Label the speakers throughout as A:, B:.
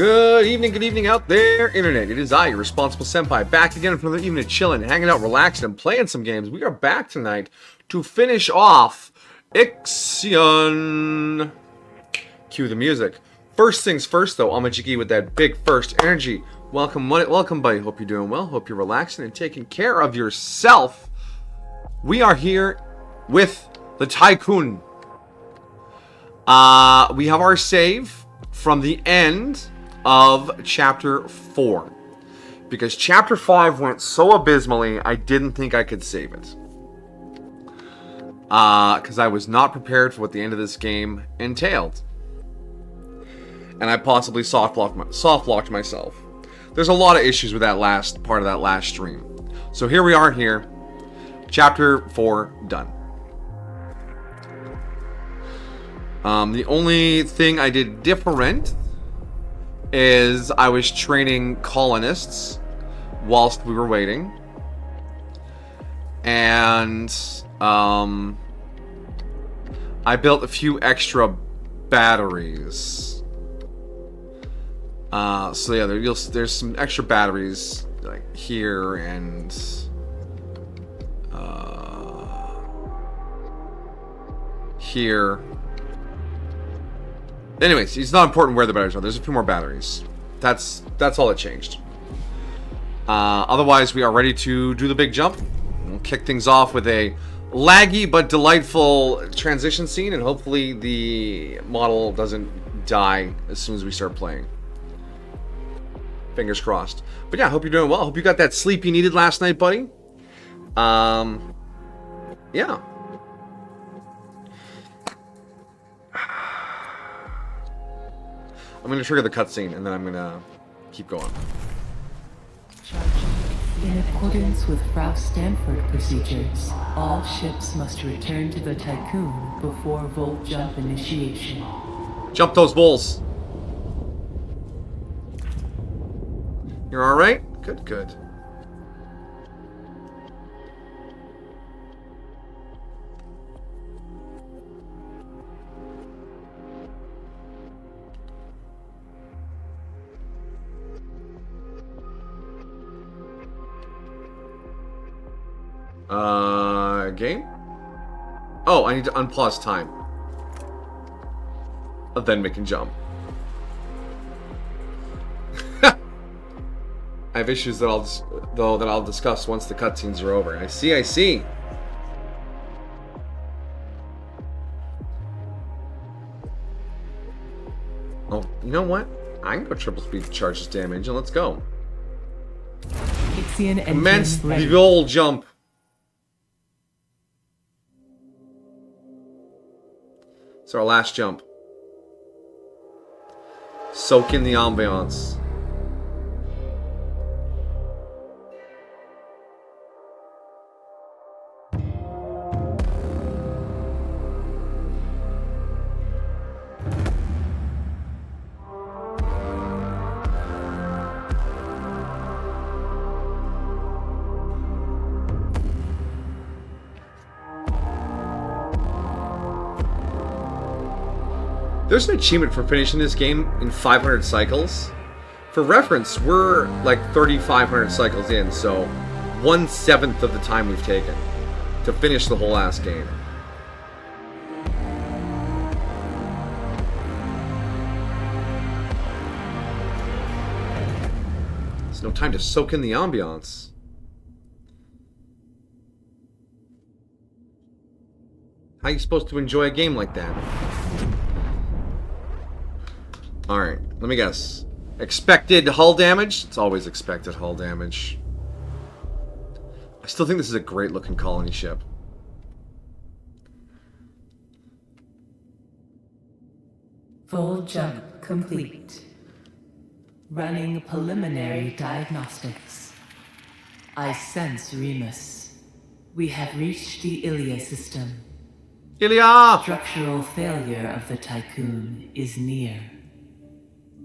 A: Good evening out there, Internet. It is I, your responsible senpai, back again for another evening of chilling, hanging out, relaxing, and playing some games. We are back tonight to finish off Ixion. Cue the music. First things first, though, Amajiki with that big first energy. Welcome, buddy. Hope you're doing well. Hope you're relaxing and taking care of yourself. We are here with the Tycoon. We have our save from the end of Chapter 4. Because Chapter 5 went so abysmally, I didn't think I could save it. Because I was not prepared for what the end of this game entailed. And I possibly soft-locked myself. There's a lot of issues with that last part of that last stream. So here we are here. Chapter 4 done. The only thing I did different is I was training colonists whilst we were waiting. And I built a few extra batteries. So yeah, there's some extra batteries like here and here. Anyways, it's not important where the batteries are. There's a few more batteries. That's all that changed. Otherwise, we are ready to do the big jump. We'll kick things off with a laggy but delightful transition scene, and hopefully the model doesn't die as soon as we start playing. Fingers crossed. But yeah, I hope you're doing well. I hope you got that sleep you needed last night, buddy. Yeah. I'm going to trigger the cutscene, and then I'm going to keep going.
B: In accordance with Frau Stanford procedures, all ships must return to the Tycoon before Volt Jump initiation.
A: Jump those bulls. You're alright? Good, good. Game? Oh, I need to unpause time. Then we can jump. I have issues that I'll discuss once the cutscenes are over. I see. Oh, you know what? I can go triple speed charge this damage and let's go.
B: Ixion
A: Commence the old jump. It's our last jump. Soak in the ambiance. There's an achievement for finishing this game in 500 cycles. For reference, we're like 3,500 cycles in, so 1/7 of the time we've taken to finish the whole ass game. There's no time to soak in the ambiance. How are you supposed to enjoy a game like that? Alright, let me guess. Expected hull damage? It's always expected hull damage. I still think this is a great looking colony ship.
B: Full jump complete. Running preliminary diagnostics. I sense Remus. We have reached the Ilia system.
A: Ilia!
B: Structural failure of the Tycoon is near.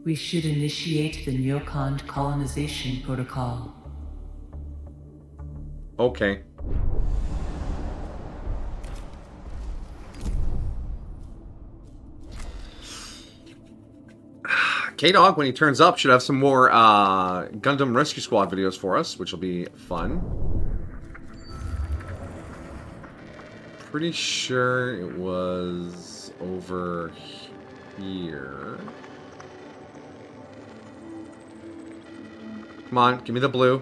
B: We should initiate the Neocond colonization protocol.
A: Okay. K-Dog, when he turns up, should have some more Gundam Rescue Squad videos for us, which will be fun. Pretty sure it was over here. Come on, give me the blue.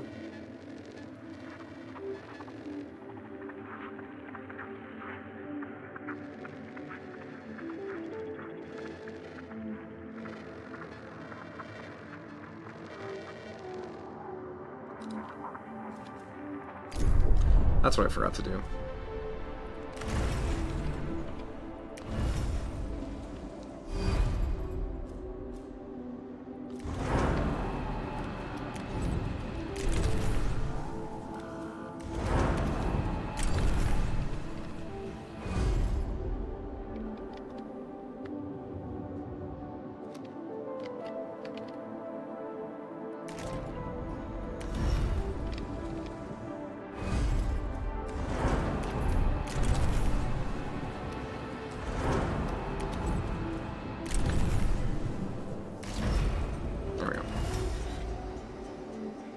A: That's what I forgot to do.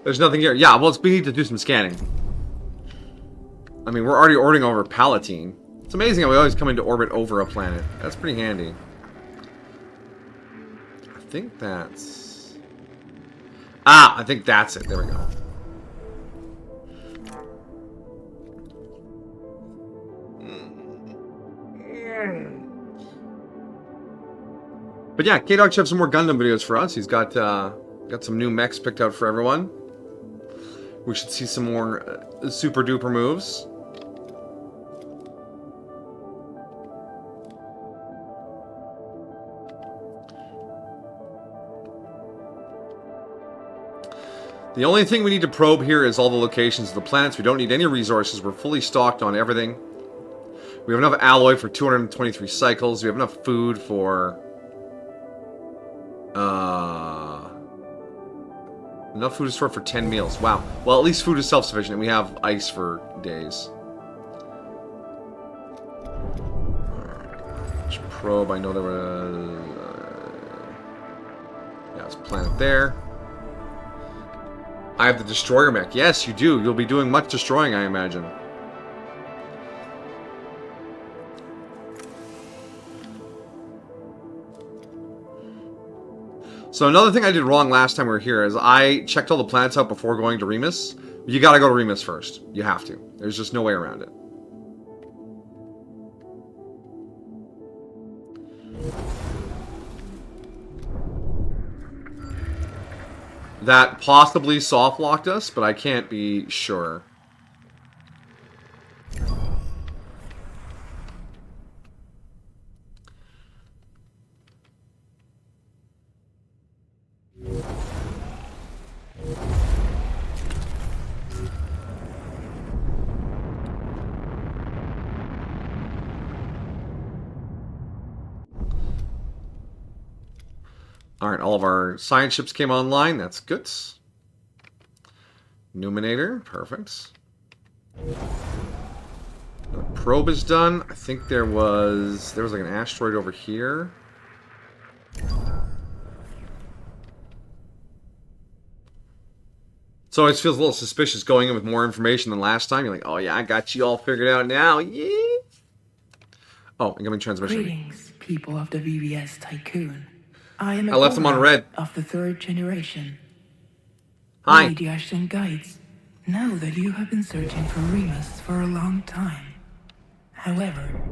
A: There's nothing here. Yeah, well, we need to do some scanning. I mean, we're already orbiting over Palatine. It's amazing how we always come into orbit over a planet. That's pretty handy. I think that's... I think that's it. There we go. But yeah, K-Dog should have some more Gundam videos for us. He's got some new mechs picked out for everyone. We should see some more super duper moves. The only thing we need to probe here is all the locations of the planets. We don't need any resources. We're fully stocked on everything. We have enough alloy for 223 cycles. We have enough food for... enough food is stored for 10 meals. Wow. Well, at least food is self-sufficient, and we have ice for days. Alright. Probe, I know there was... yeah, it's a planet there. I have the destroyer mech. Yes, you do. You'll be doing much destroying, I imagine. So another thing I did wrong last time we were here is I checked all the planets out before going to Remus. You gotta go to Remus first. You have to. There's just no way around it. That possibly soft-locked us, but I can't be sure. Alright, all of our science ships came online. That's good. Numinator, perfect. The probe is done. I think there was like an asteroid over here. So it always feels a little suspicious going in with more information than last time. You're like, oh yeah, I got you all figured out now. Yeah. Oh, incoming transmission.
B: Greetings, people of the VBS Tycoon. I
A: left them on red.
B: Of the third generation.
A: Hi.
B: We, the Ixion guides, know that you have been searching for Remus for a long time. However...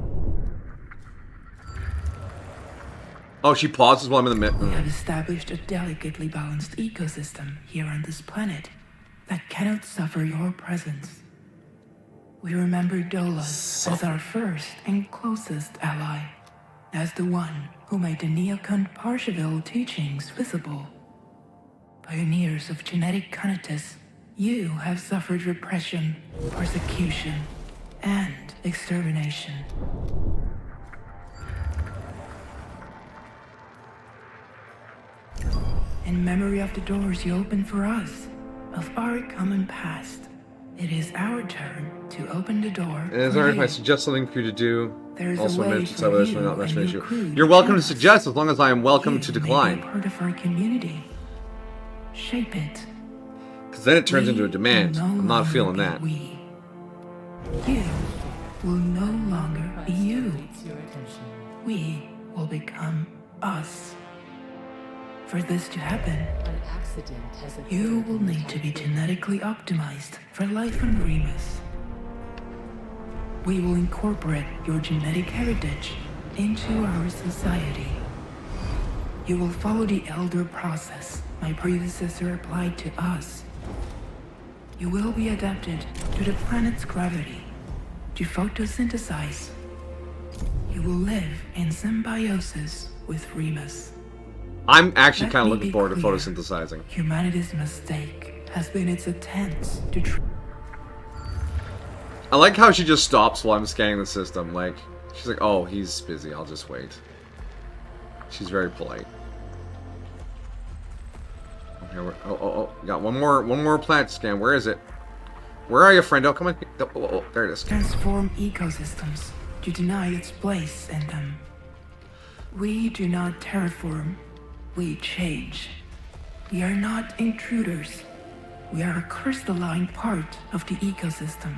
A: Oh, she pauses while I'm in the middle.
B: We have established a delicately balanced ecosystem here on this planet that cannot suffer your presence. We remember Dola as our first and closest ally, as the one who made the Neocont Parsheville teachings visible. Pioneers of genetic conatus, you have suffered repression, persecution, and extermination. In memory of the doors you opened for us, of our common past, It is our turn to open the door.
A: And is
B: for
A: there if I
B: you.
A: suggest something for you to do?
B: There's
A: Also
B: a way
A: mention
B: for
A: celebration,
B: you
A: not mention
B: and your
A: issue.
B: crew
A: You're
B: to
A: welcome
B: join
A: to
B: us.
A: suggest as long as I am welcome
B: You
A: to
B: may be
A: decline.
B: a part of our community. Shape it.
A: Because then it turns into a
B: We
A: demand.
B: will no
A: I'm not
B: longer
A: feeling
B: be
A: that.
B: We. You will no longer be you. We will become us. For this to happen,
C: An accident has occurred.
B: you will need to be genetically optimized for life on Remus. We will incorporate your genetic heritage into our society. You will follow the elder process my predecessor applied to us. You will be adapted to the planet's gravity to photosynthesize. You will live in symbiosis with Remus.
A: I'm actually
B: Let
A: kind of
B: me
A: looking
B: be
A: forward to
B: clear.
A: photosynthesizing.
B: Humanity's mistake has been its attempts to
A: I like how she just stops while I'm scanning the system. Like, she's like, oh, he's busy. I'll just wait. She's very polite. Okay, oh, got one more plant to scan. Where is it? Where are you, friendo? Come on. Oh, there it is.
B: transform ecosystems to deny its place in them. We do not terraform, we change. We are not intruders. We are a crystalline part of the ecosystem.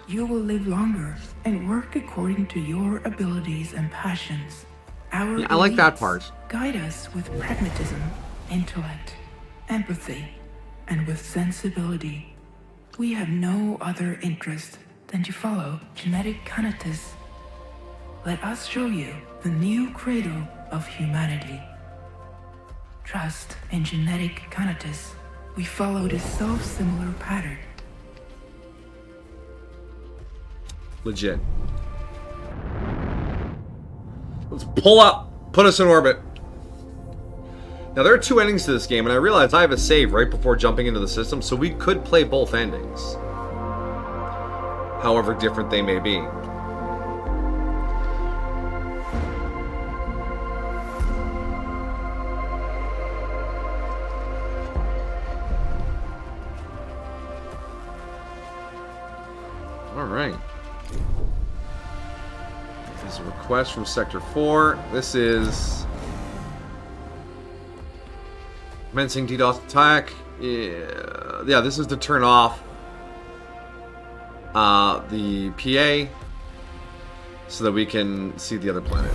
B: You will live longer and work according to your abilities and passions. Our
A: Yeah, I like that
B: elites
A: part.
B: guide us with pragmatism, intellect, empathy, and with sensibility. We have no other interest than to follow genetic conatus. Let us show you the new cradle of humanity. Trust in genetic conatus. We follow this self-similar pattern.
A: Legit. Let's pull up. Put us in orbit. Now, there are two endings to this game, and I realize I have a save right before jumping into the system, so we could play both endings. However different they may be. Alright. This is a request from Sector 4. This is... commencing DDoS attack. Yeah, this is to turn off the PA so that we can see the other planet.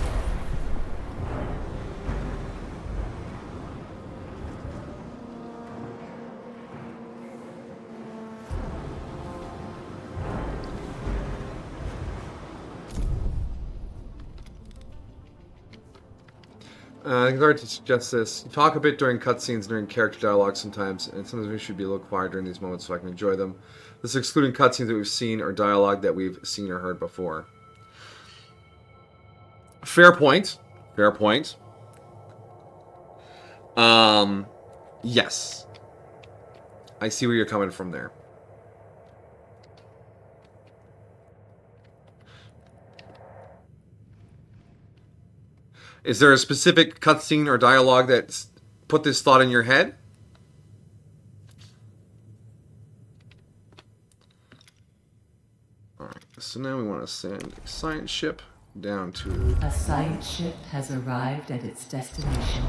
A: I think to suggest this. Talk a bit during cutscenes during character dialogue sometimes, and sometimes we should be a little quiet during these moments so I can enjoy them. This is excluding cutscenes that we've seen or dialogue that we've seen or heard before. Fair point. Fair point. Yes. I see where you're coming from there. Is there a specific cutscene or dialogue that's put this thought in your head? Alright, so now we want to send a science ship down to...
C: A science ship has arrived at its destination.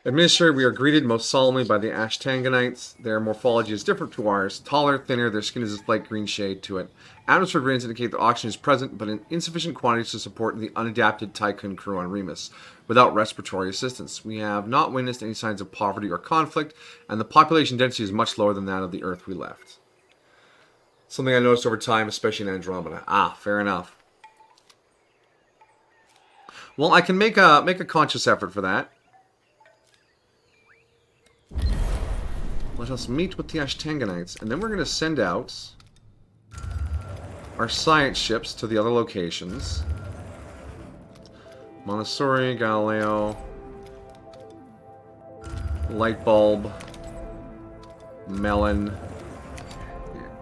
A: Administrator, we are greeted most solemnly by the Ashtanganites. Their morphology is different to ours. Taller, thinner, their skin is a light green shade to it. Atmosphere grains indicate that oxygen is present, but in insufficient quantities to support the unadapted Tycoon crew on Remus, without respiratory assistance. We have not witnessed any signs of poverty or conflict, and the population density is much lower than that of the Earth we left. Something I noticed over time, especially in Andromeda. Ah, fair enough. Well, I can make a conscious effort for that. Let us meet with the Ashtanganites, and then we're going to send out our science ships to the other locations. Montessori, Galileo, Lightbulb, Melon,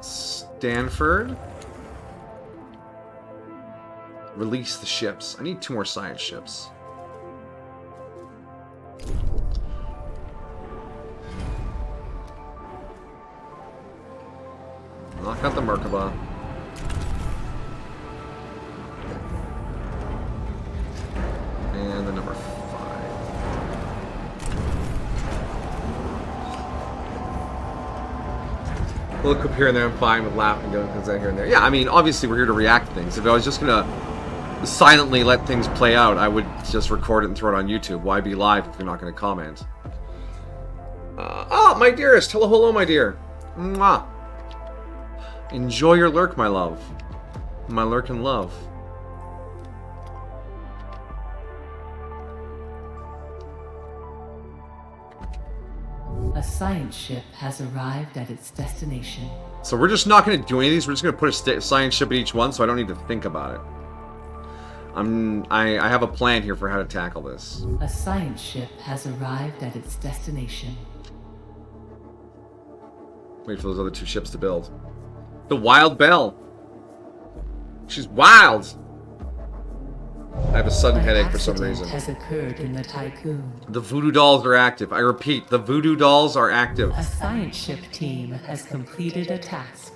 A: Stanford. Release the ships. I need 2 more science ships. Knock out the Merkaba. And the number 5. A little clip here and there, I'm fine with laughing, doing things here and there. Yeah, I mean, obviously we're here to react to things. If I was just gonna silently let things play out, I would just record it and throw it on YouTube. Why be live if you're not gonna comment? Oh, my dearest. Hello, hello, my dear. Mwah. Enjoy your lurk, my love. My lurk and love.
C: A science ship has arrived at its destination.
A: So we're just not going to do any of these. We're just going to put a science ship at each one, so I don't need to think about it. I have a plan here for how to tackle this.
C: A science ship has arrived at its destination.
A: Wait for those other 2 ships to build. The Wild Belle. She's wild. I have a sudden headache for some reason.
C: Has occurred in the Tycoon.
A: The voodoo dolls are active. I repeat, the voodoo dolls are active.
C: A science ship team has completed a task.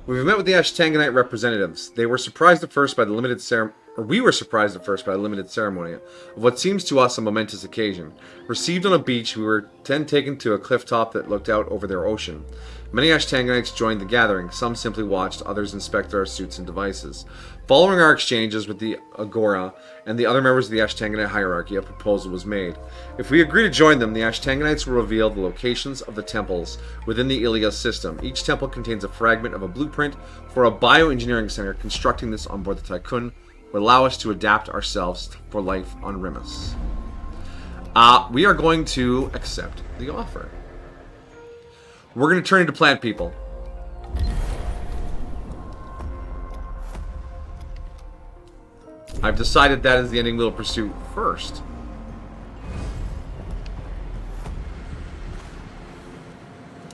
A: We've met with the Ashtanganite representatives. They were surprised at first by the limited ceremony. Or we were surprised at first by the limited ceremony of what seems to us a momentous occasion. Received on a beach, we were then taken to a cliff top that looked out over their ocean. Many Ashtanganites joined the gathering. Some simply watched, others inspected our suits and devices. Following our exchanges with the Agora and the other members of the Ashtanganite hierarchy, a proposal was made. If we agree to join them, the Ashtanganites will reveal the locations of the temples within the Ilia system. Each temple contains a fragment of a blueprint for a bioengineering center. Constructing this on board the Tycoon would allow us to adapt ourselves for life on Rimus. We are going to accept the offer. We're going to turn into plant people. I've decided that is the ending we'll pursue first.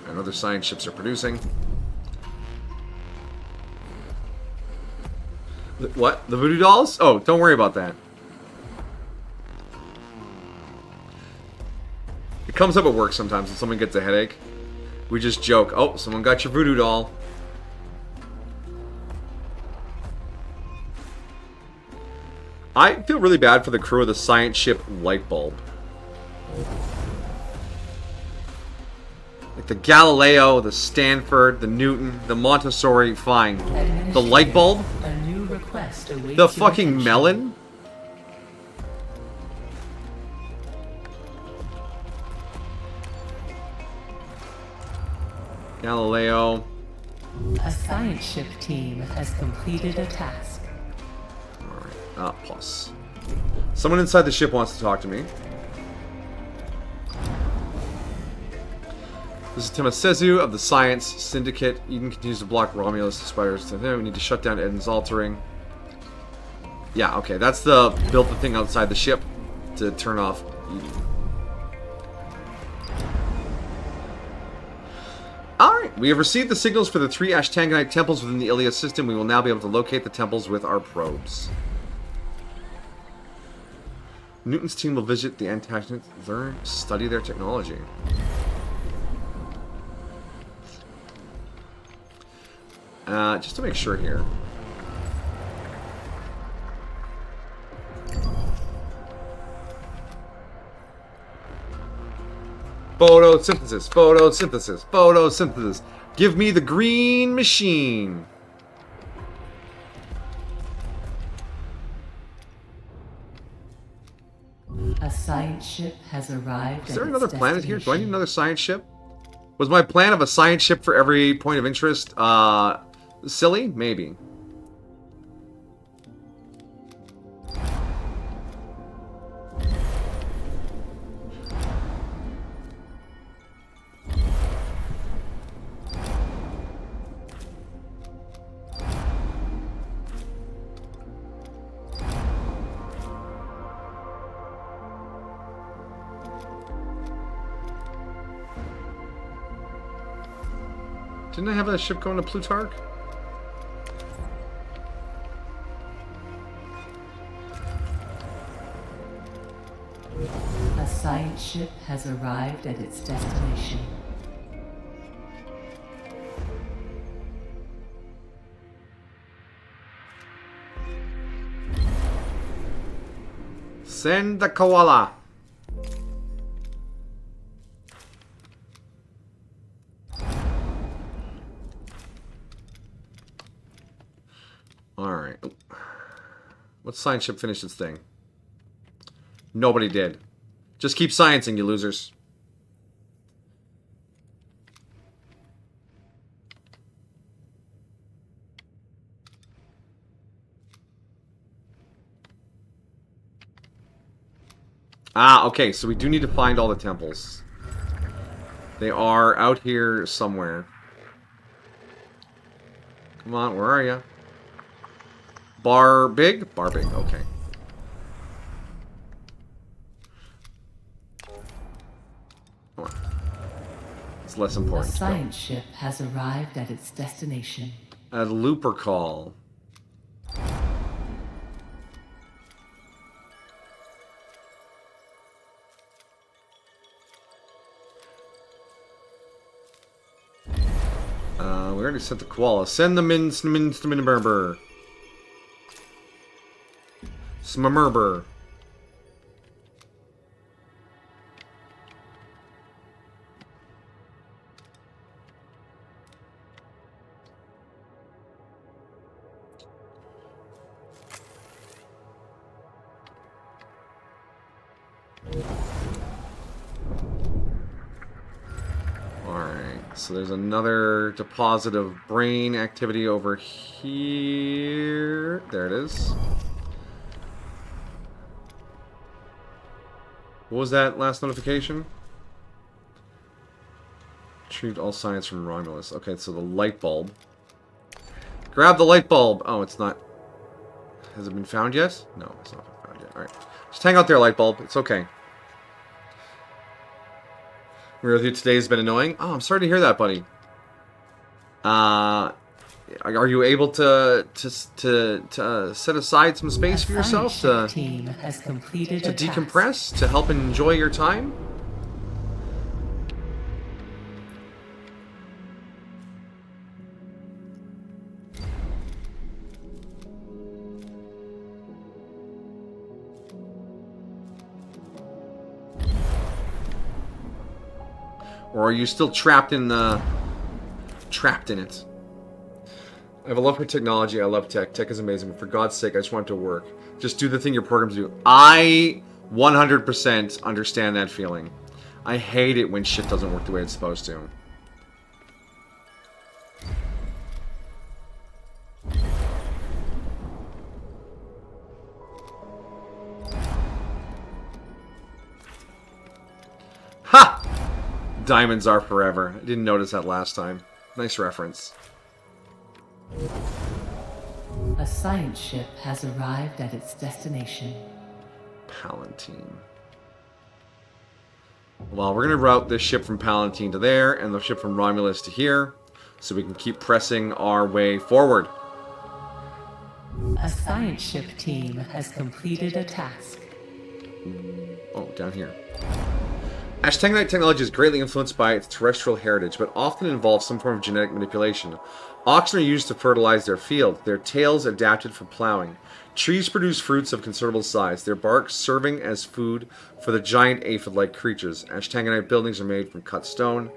A: And other science ships are producing. What? The voodoo dolls? Oh, don't worry about that. It comes up at work sometimes when someone gets a headache. We just joke, oh, someone got your voodoo doll. I feel really bad for the crew of the science ship Light Bulb. Like the Galileo, the Stanford, the Newton, the Montessori, fine. The Light Bulb?
C: A new request awaits
A: The
C: your
A: fucking
C: attention.
A: melon? Galileo.
C: A science ship team has completed a task.
A: Alright, plus. Someone inside the ship wants to talk to me. This is Timosezu of the Science Syndicate. Eden continues to block Romulus, the spiders. We need to shut down Eden's altering. Yeah, okay, that's the built the thing outside the ship to turn off Eden. Alright, we have received the signals for the 3 Ashtanganite temples within the Ilia system. We will now be able to locate the temples with our probes. Newton's team will visit the antagonists, learn, study their technology. Just to make sure here. Photosynthesis, photosynthesis, photosynthesis. Give me the green machine.
C: A science ship has arrived.
A: Is there another planet here? Do I need another science ship? Was my plan of a science ship for every point of interest silly? Maybe. Didn't I have a ship going to Plutarch?
C: A science ship has arrived at its destination.
A: Send the koala. Alright. What science ship finished its thing? Nobody did. Just keep sciencing, you losers. Ah, okay, so we do need to find all the temples. They are out here somewhere. Come on, where are you? Bar big? Bar big, okay. Come on. It's less
C: A
A: important.
C: science ship has arrived at its destination.
A: A looper call. We already sent the koala. Send the Smimmerber. Smimmerber. So there's another deposit of brain activity over here. There it is. What was that last notification? Retrieved all science from Romulus. Okay, so the light bulb. Grab the light bulb! Oh, it's not... Has it been found yet? No, it's not been found yet. Alright. Just hang out there, light bulb. It's okay. With you today has been annoying. Oh, I'm sorry to hear that, buddy. Are you able to set aside some space for yourself to decompress, to help enjoy your time? Or are you still trapped in it? I have a love for technology. I love tech. Tech is amazing. But for God's sake, I just want it to work. Just do the thing your programs do. I 100% understand that feeling. I hate it when shit doesn't work the way it's supposed to. Ha! Diamonds are forever. I didn't notice that last time. Nice reference.
C: A science ship has arrived at its destination.
A: Palatine. Well, we're going to route this ship from Palatine to there, and the ship from Romulus to here, so we can keep pressing our way forward.
C: A science ship team has completed a task.
A: Oh, down here. Ashtanganite technology is greatly influenced by its terrestrial heritage, but often involves some form of genetic manipulation. Oxen are used to fertilize their field, their tails adapted for plowing. Trees produce fruits of considerable size, their bark serving as food for the giant aphid-like creatures. Ashtanganite buildings are made from cut stone,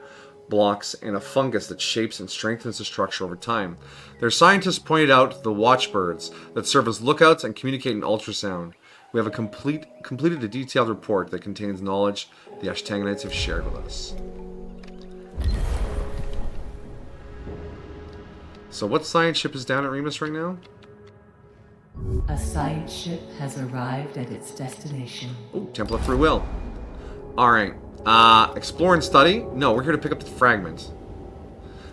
A: blocks, and a fungus that shapes and strengthens the structure over time. Their scientists pointed out the watchbirds that serve as lookouts and communicate in ultrasound. We have completed a detailed report that contains knowledge the Ashtanganites have shared with us. So what science ship is down at Remus right now?
C: A science ship has arrived at its destination.
A: Ooh, Temple of Free Will. Alright. Explore and study? No, we're here to pick up the fragment.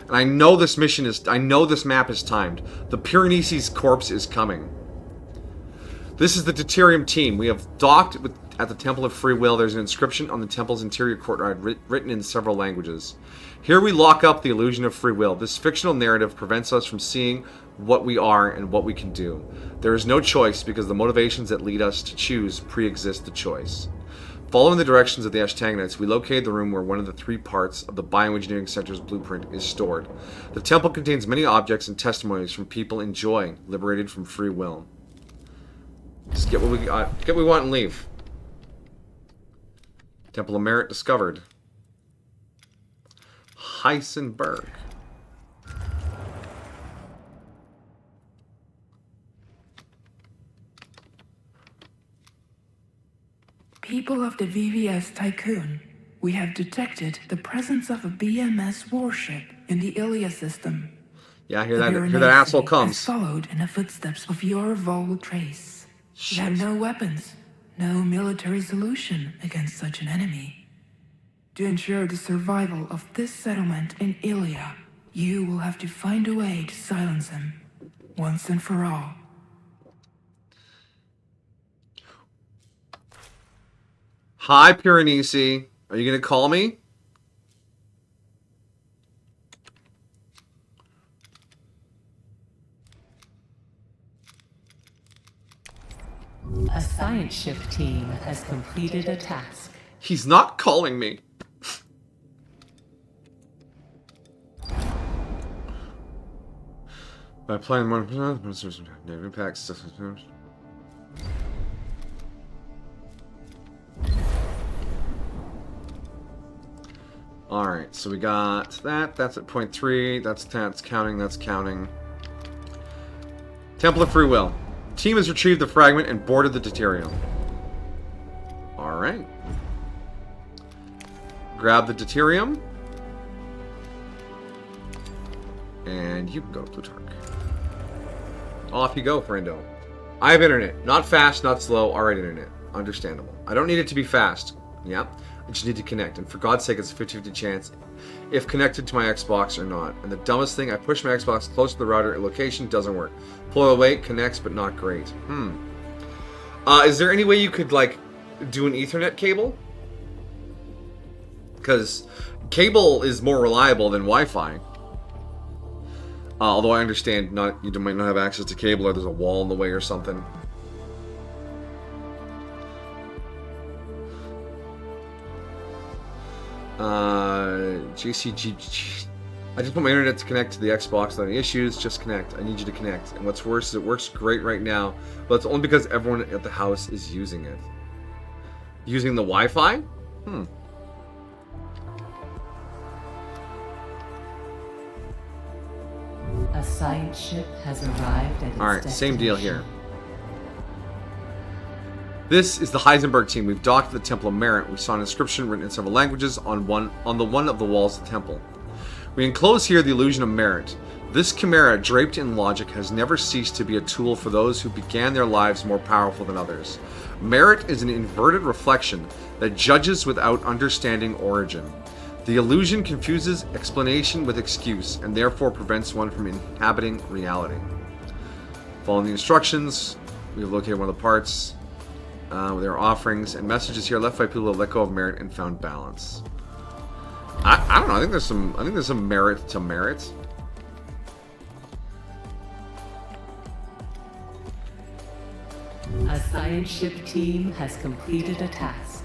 A: And I know this mission is... I know this map is timed. The Piranesi's corpse is coming. This is the Deuterium team. We have docked at the Temple of Free Will. There's an inscription on the temple's interior courtyard written in several languages. Here we lock up the illusion of free will. This fictional narrative prevents us from seeing what we are and what we can do. There is no choice because the motivations that lead us to choose pre-exist the choice. Following the directions of the Ashtanganites, we located the room where one of the 3 parts of the Bioengineering Center's blueprint is stored. The temple contains many objects and testimonies from people in joy, liberated from free will. Just get what we got, get what we want and leave. Temple of Merit discovered. Heisenberg.
B: People of the VVS Tycoon, we have detected the presence of a BMS warship in the Ilia system.
A: Yeah, here
B: The
A: that asshole
B: Veronese
A: comes.
B: has followed in the footsteps of your Vol trace. We have no weapons, no military solution against such an enemy. To ensure the survival of this settlement in Ilia, you will have to find a way to silence him, once and for all.
A: Hi, Piranesi. Are you going to call me?
C: A science shift team has completed a task.
A: He's not calling me. By applying one negative impacts. Alright, so we got that. That's at point 3. That's counting. That's counting. Temple of Free Will. Team has retrieved the fragment and boarded the deuterium. Alright. Grab the deuterium. And you can go to Plutarch. Off you go, friendo. I have internet. Not fast, not slow. Alright, internet. Understandable. I don't need it to be fast. Yeah. I just need to connect. And for God's sake, it's a 50-50 chance if connected to my Xbox or not. And the dumbest thing, I push my Xbox close to the router. Location doesn't work. Pull away, connects, but not great. Is there any way you could, like, do an Ethernet cable? Because cable is more reliable than Wi-Fi. Although I understand you might not have access to cable, or there's a wall in the way or something. JCG. I just want my internet to connect to the Xbox without any issues. Just connect. I need you to connect. And what's worse is it works great right now, but it's only because everyone at the house is using it. Using the Wi-Fi?
C: A science ship has arrived at its
A: Alright, same deal
C: destination.
A: here. This is the Heisenberg team. We've docked at the Temple of Merit. We saw an inscription written in several languages on one of the walls of the temple. We enclose here the illusion of merit. This chimera, draped in logic, has never ceased to be a tool for those who began their lives more powerful than others. Merit is an inverted reflection that judges without understanding origin. The illusion confuses explanation with excuse, and therefore prevents one from inhabiting reality. Following the instructions, we have located one of the parts. There are offerings and messages here left by people who let go of merit and found balance. I don't know. I think there's some merit to merit.
C: A science ship team has completed a task.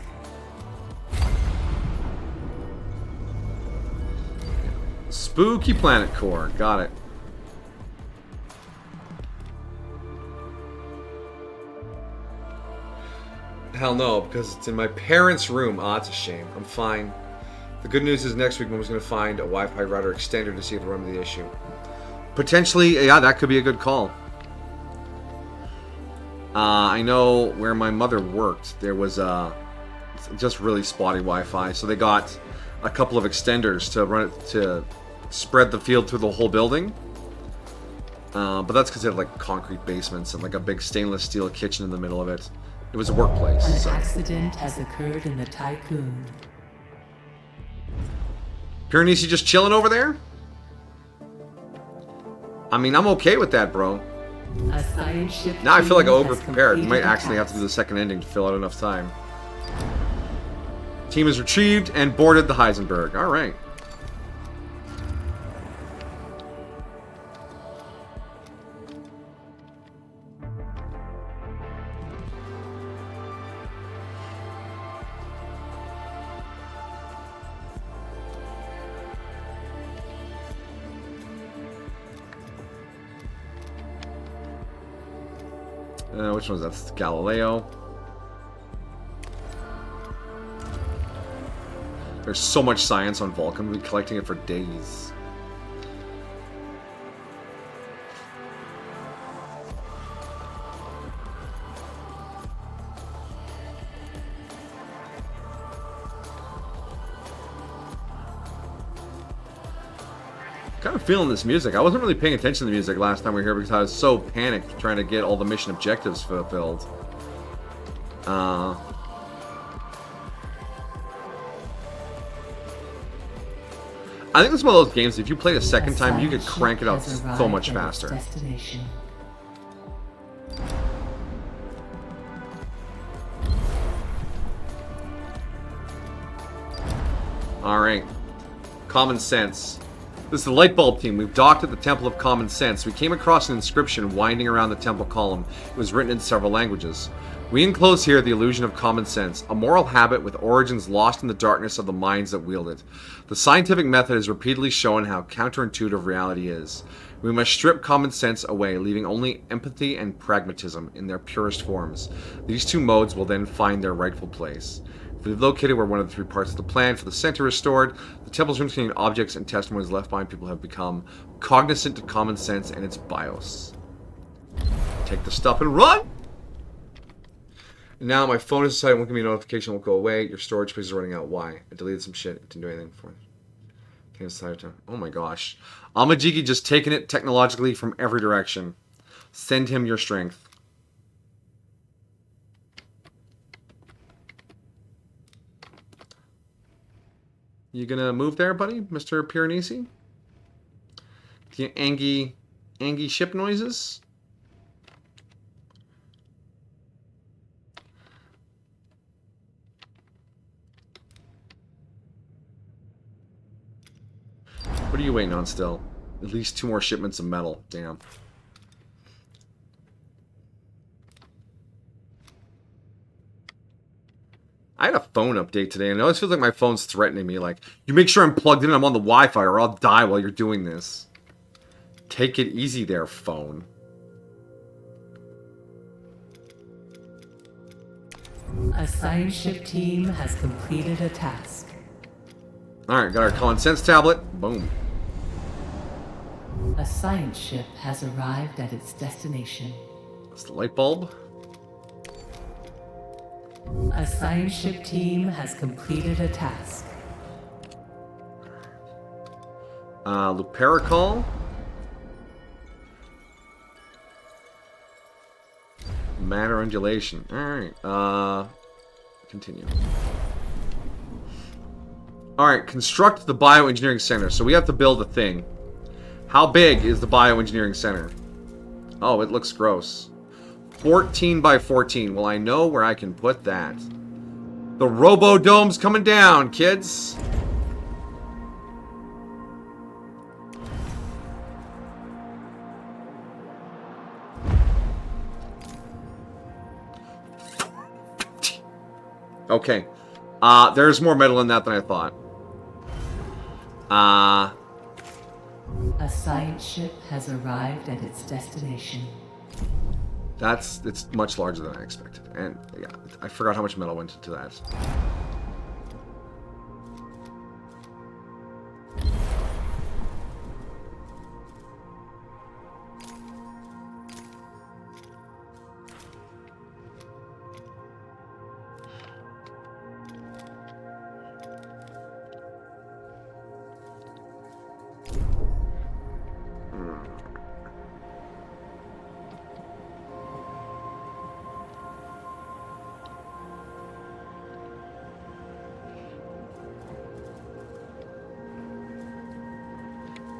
A: Spooky planet core. Got it. Hell no, because it's in my parents' room. Ah, it's a shame. I'm fine. The good news is next week Mom's going to find a Wi-Fi router extender to see if it'll remedy the issue. Potentially, yeah, that could be a good call. I know where my mother worked, there was just really spotty Wi-Fi, so they got a couple of extenders to run it to spread the field through the whole building. But that's because they had like concrete basements and like a big stainless steel kitchen in the middle of it. It was a workplace.
C: An
A: So.
C: accident has occurred in the Tycoon.
A: Piranesi just chilling over there? I mean, I'm okay with that, bro.
C: A science ship
A: Now I feel like I
C: team has
A: over-prepared. We might
C: completed a
A: actually have to do the
C: task.
A: second ending to fill out enough time. Team is retrieved and boarded the Heisenberg. Alright. Which one's that? That's Galileo. There's so much science on Vulcan. We'll be collecting it for days. Kind of feeling this music. I wasn't really paying attention to the music last time we were here because I was so panicked trying to get all the mission objectives fulfilled. I think it's one of those games, if you play a second time, you could crank it out so much faster. Alright. Common sense. This is the light bulb team. We've docked at the Temple of Common Sense. We came across an inscription winding around the temple column. It was written in several languages. We enclose here the illusion of common sense, a moral habit with origins lost in the darkness of the minds that wield it. The scientific method has repeatedly shown how counterintuitive reality is. We must strip common sense away, leaving only empathy and pragmatism in their purest forms. These two modes will then find their rightful place. We've located where one of the 3 parts of the plan for the center is stored. The temple's rooms containing objects and testimonies left behind. People have become cognizant of common sense and its bios. Take the stuff and run! And now my phone has decided it won't give me a notification, it won't go away. Your storage space is running out. Why? I deleted some shit. It didn't do anything for it. Oh my gosh. Amajigi just taking it technologically from every direction. Send him your strength. You gonna move there, buddy? Mr. Piranesi? The Angie ship noises? What are you waiting on still? At least 2 more shipments of metal. Damn. I had a phone update today, and it always feels like my phone's threatening me. Like, you make sure I'm plugged in and I'm on the Wi-Fi, or I'll die while you're doing this. Take it easy there, phone.
C: A science ship team has completed a task.
A: Alright, got our common sense tablet. Boom.
C: A science ship has arrived at its destination.
A: That's the light bulb.
C: A science ship team has completed a task.
A: Lupericol. Matter undulation. Alright, continue. Alright, construct the bioengineering center. So we have to build a thing. How big is the bioengineering center? Oh, it looks gross. 14 by 14. Well, I know where I can put that. The Robo-Dome's coming down, kids. Okay. There's more metal in that than I thought.
C: A science ship has arrived at its destination.
A: It's much larger than I expected. And yeah, I forgot how much metal went into that.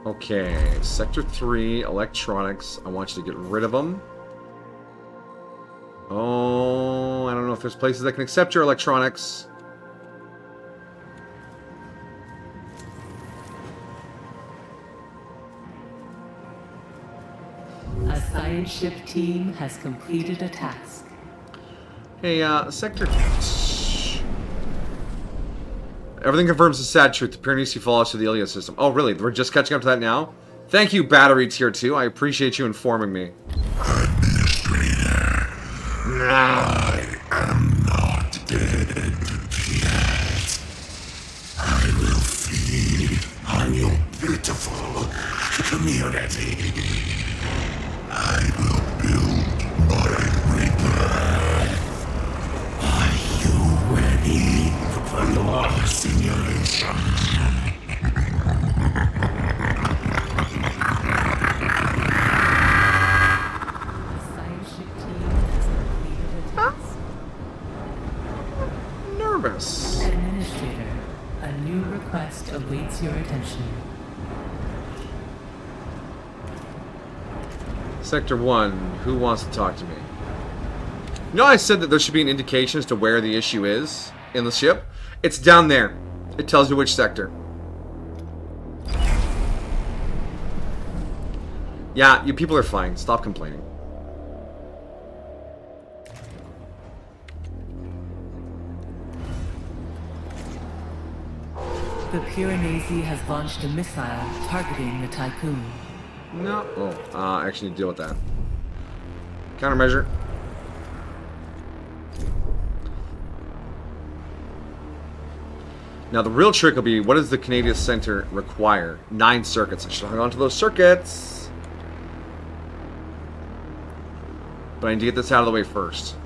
A: Okay, Sector 3, electronics. I want you to get rid of them. Oh, I don't know if there's places that can accept your electronics.
C: A science ship team has completed a task.
A: Hey, Sector... Everything confirms the sad truth. The Piranesi follows to the Ilia system. Oh, really? We're just catching up to that now? Thank you, Battery Tier 2. I appreciate you informing me.
D: Administrator, I am not dead yet. I community. I will build my rebirth. Are you ready for your simulation?
C: The science ship team has completed a task.
A: Nervous.
C: Administrator, a new request awaits your attention.
A: Sector 1, who wants to talk to me? You know I said that there should be an indication as to where the issue is in the ship? It's down there. It tells you which sector. Yeah, you people are fine. Stop complaining.
C: The Piranesi has launched a missile targeting the Tycoon.
A: No. Oh, I actually need to deal with that. Countermeasure. Now the real trick will be, what does the Canadian Center require? 9 circuits. I should hang on to those circuits. But I need to get this out of the way first.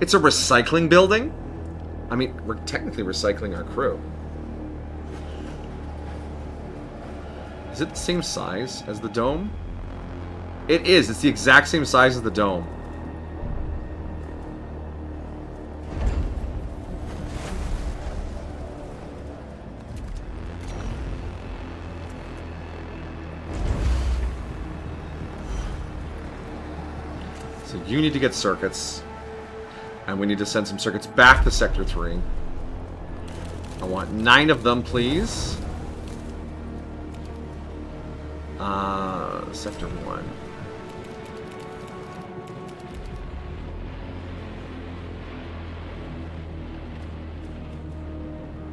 A: It's a recycling building? I mean, we're technically recycling our crew. Is it the same size as the dome? It is. It's the exact same size as the dome. So you need to get circuits. And we need to send some circuits back to Sector 3. I want 9 of them, please. Sector 1.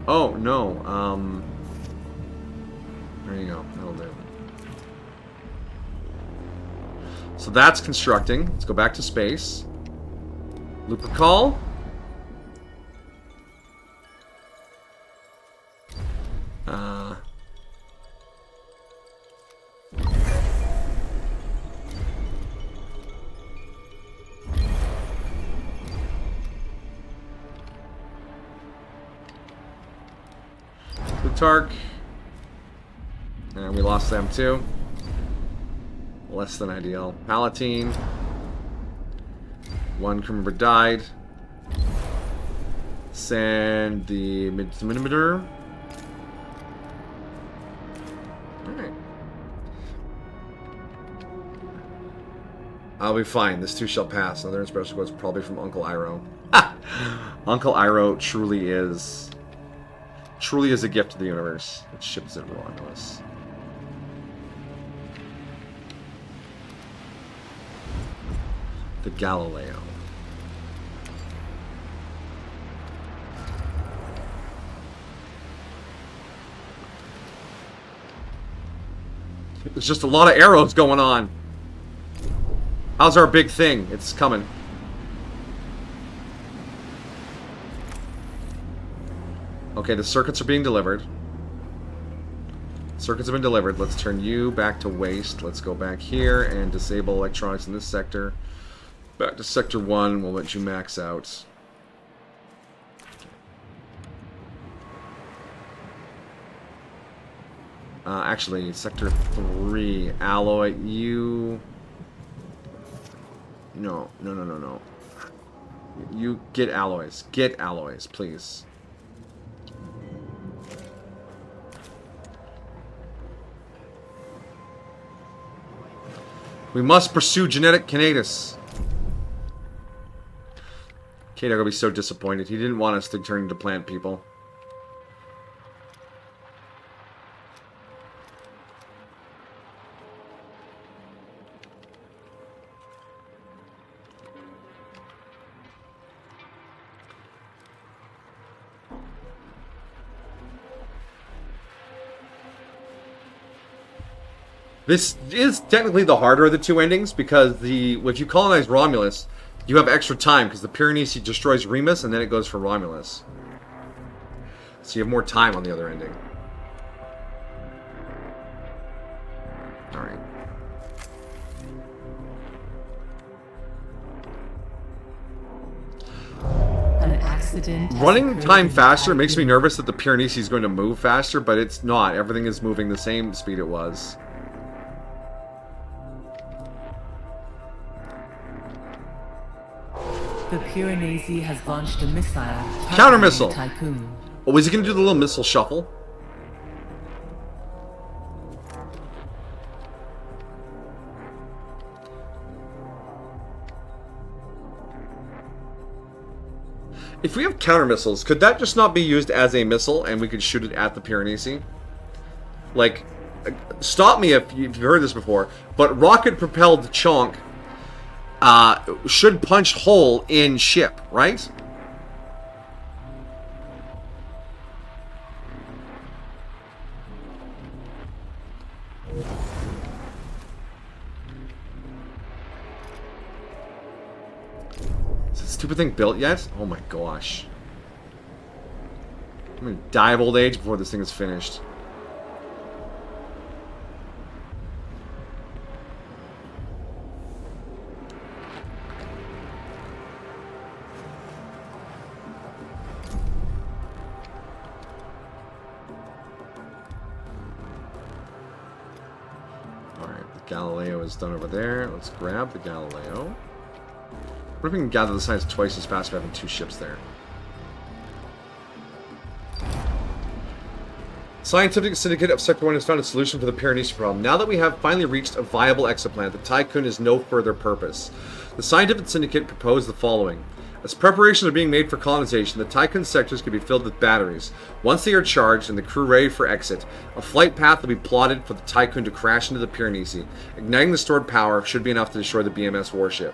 A: Oh, no. There you go. That'll do. So that's constructing. Let's go back to space. Loop recall. Plutarch. And we lost them too. Less than ideal. Palatine. 1 crew member died. Send the mid-millimeter. Alright. I'll be fine. This too shall pass. Another special quote's probably from Uncle Iroh. Uncle Iroh truly is a gift to the universe. It ships it Romulus. The Galileo. There's just a lot of arrows going on. How's our big thing? It's coming. Okay, the circuits are being delivered. Circuits have been delivered. Let's turn you back to waste. Let's go back here and disable electronics in this sector. Back to Sector 1. We'll let you max out. Actually, Sector 3. Alloy, you... No. You get alloys. Get alloys, please. We must pursue genetic Canatus. Kadar will be so disappointed. He didn't want us to turn into plant people. This is technically the harder of the two endings, because if you colonize Romulus, you have extra time, because the Piranesi destroys Remus, and then it goes for Romulus. So you have more time on the other ending. Alright.
C: An accident.
A: Running time faster makes me nervous that the Piranesi is going to move faster, but it's not. Everything is moving the same speed it was.
C: The Piranesi has launched a missile.
A: Counter missile!
C: Tycoon.
A: Oh, is he going to do the little missile shuffle? If we have counter missiles, could that just not be used as a missile and we could shoot it at the Piranesi? Like, stop me if you've heard this before, but rocket-propelled chonk should punch hole in ship, right? Is this stupid thing built yet? Oh my gosh. I'm gonna die of old age before this thing is finished. Galileo is done over there. Let's grab the Galileo. What if we can gather the science twice as fast by having 2 ships there? Scientific Syndicate of Sector 1 has found a solution for the Piranesi problem. Now that we have finally reached a viable exoplanet, the Tycoon is no further purpose. The Scientific Syndicate proposed the following. As preparations are being made for colonization, the Tycoon sectors can be filled with batteries. Once they are charged and the crew ready for exit, a flight path will be plotted for the Tycoon to crash into the Piranesi. Igniting the stored power should be enough to destroy the BMS warship.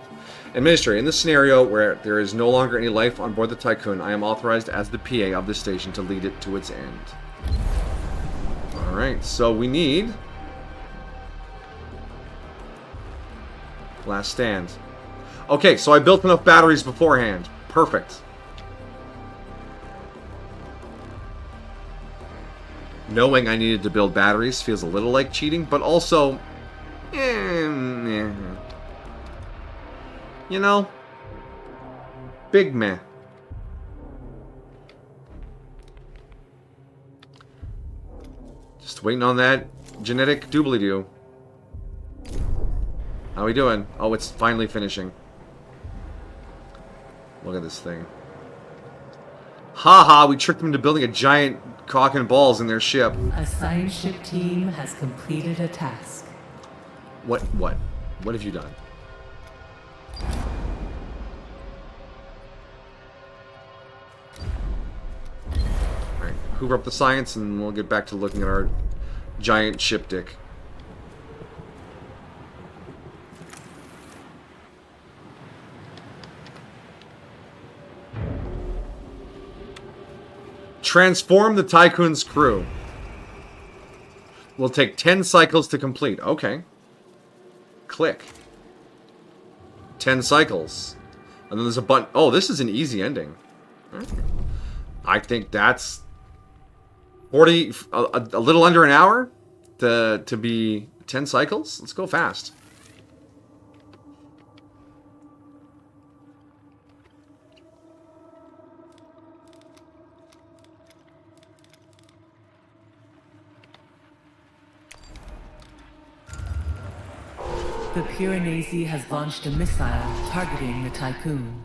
A: Administrator, in this scenario where there is no longer any life on board the Tycoon, I am authorized as the PA of the station to lead it to its end. Alright, so we need... Last stand. Okay, so I built enough batteries beforehand. Perfect. Knowing I needed to build batteries feels a little like cheating, but also... you know? Big meh. Just waiting on that genetic doobly-doo. How we doing? Oh, it's finally finishing. Look at this thing. Haha, we tricked them into building a giant cock and balls in their ship.
C: A science ship team has completed a task.
A: What have you done? Alright, hoover up the science and we'll get back to looking at our giant ship dick. Transform the Tycoon's crew. Will take 10 cycles to complete. Okay. Click. 10 cycles. And then there's a button. Oh, this is an easy ending. I think that's 40, a little under an hour to be 10 cycles. Let's go fast.
C: The Piranesi has launched a missile targeting the Tycoon.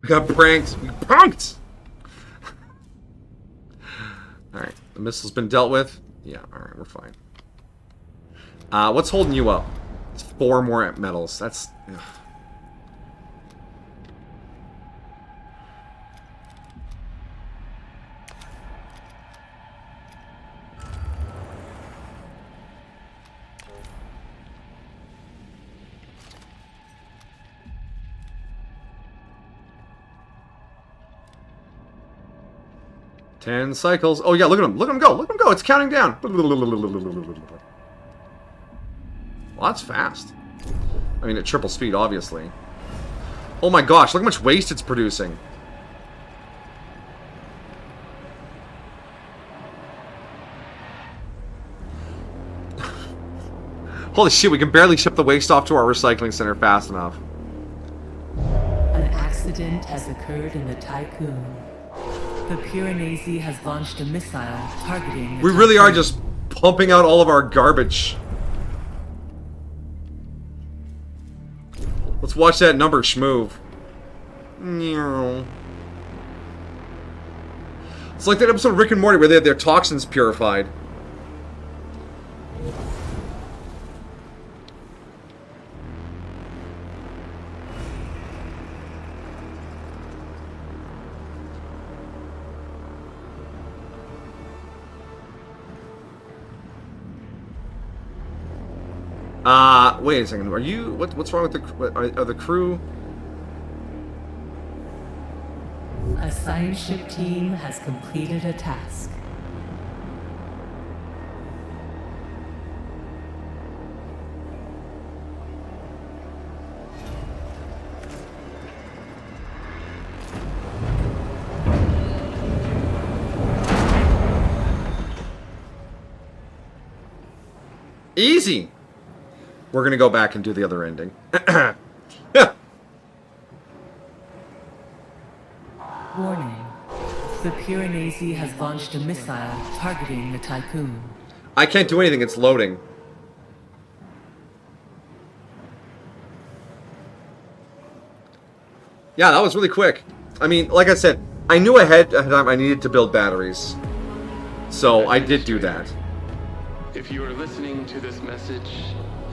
A: We got pranked. We pranked! Alright, the missile's been dealt with. Yeah, alright, we're fine. What's holding you up? It's 4 more medals. That's... Ugh. 10 cycles. Oh yeah, look at him. Look at him go. Look at him go. It's counting down. Well, that's fast. I mean, at triple speed, obviously. Oh my gosh, look how much waste it's producing. Holy shit, we can barely ship the waste off to our recycling center fast enough.
C: An accident has occurred in the Tycoon. The Piranesi has launched a missile targeting the
A: We really are
C: Tycoon.
A: just pumping out all of our garbage. Let's watch that number schmoove. It's like that episode of Rick and Morty where they had their toxins purified. Wait a second. Are you... What's wrong with the... Are the crew...
C: A science ship team has completed a task.
A: Easy! We're gonna go back and do the other ending.
C: Warning. The Piranesi has launched a missile targeting the Tycoon.
A: I can't do anything, it's loading. Yeah, that was really quick. I mean, like I said, I knew ahead of time I needed to build batteries. So I did do that.
E: If you are listening to this message,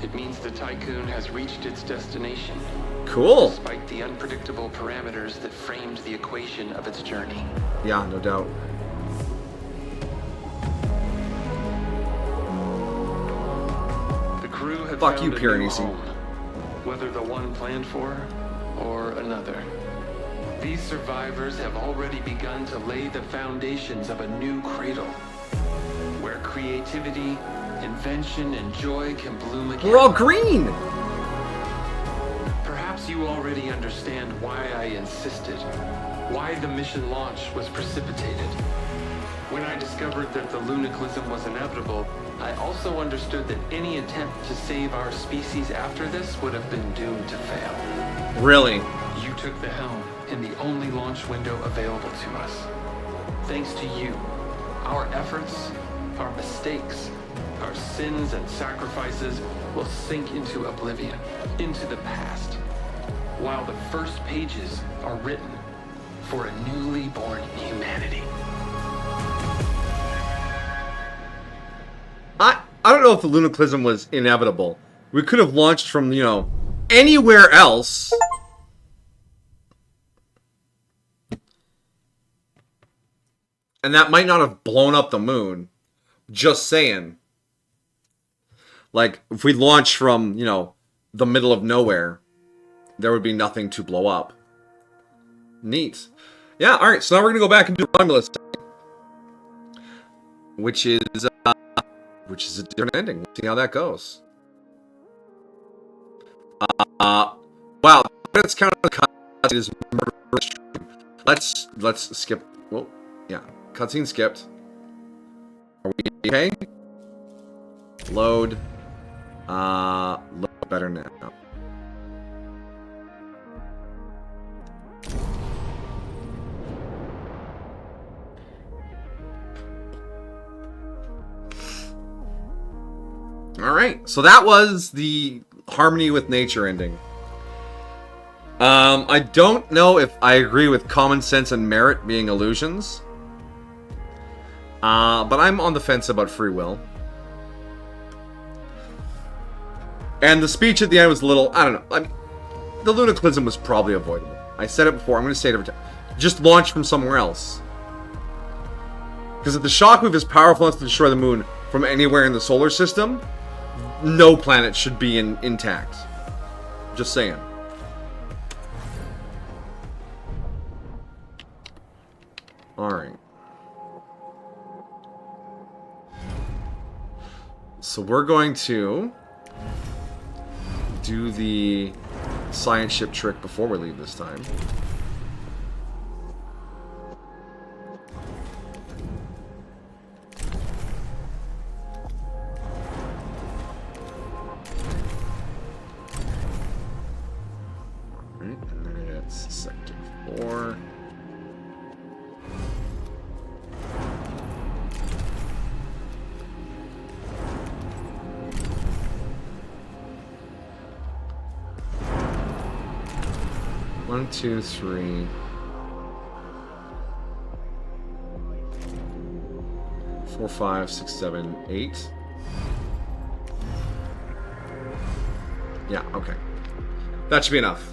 E: it means the Tycoon has reached its destination,
A: Cool.
E: despite the unpredictable parameters that framed the equation of its journey.
A: Yeah, no doubt.
E: The crew have
A: Fuck
E: found
A: you,
E: a new
A: Piranesi.
E: home, whether the one planned for or another. These survivors have already begun to lay the foundations of a new cradle, where creativity, invention, and joy can bloom again.
A: We're all green!
E: Perhaps you already understand why I insisted, why the mission launch was precipitated. When I discovered that the lunaclism was inevitable, I also understood that any attempt to save our species after this would have been doomed to fail.
A: Really?
E: You took the helm in the only launch window available to us. Thanks to you, our efforts, our mistakes, our sins and sacrifices will sink into oblivion, into the past, while the first pages are written for a newly born humanity.
A: I don't know if the lunaclism was inevitable. We could have launched from, you know, anywhere else. And that might not have blown up the moon. Just saying. Like, if we launched from, you know, the middle of nowhere, there would be nothing to blow up. Neat. Yeah, alright, so now we're going to go back and do Romulus. Which is a different ending. We'll see how that goes. Wow, that's kind of cut. Is let's skip. Well, yeah, cutscene skipped. Are we okay? Load. Look better now. Alright, so that was the Harmony with Nature ending. I don't know if I agree with common sense and merit being illusions. But I'm on the fence about free will. And the speech at the end was a little, I don't know. I mean, the lunaclism was probably avoidable. I said it before, I'm going to say it every time. Just launch from somewhere else. Because if the shockwave is powerful enough to destroy the moon from anywhere in the solar system, no planet should be intact. Just saying. Alright. So we're going to do the science ship trick before we leave this time. Alright, and then it's sector 4. One, two, three. 4, 5, 6, 7, 8. Yeah, okay. That should be enough.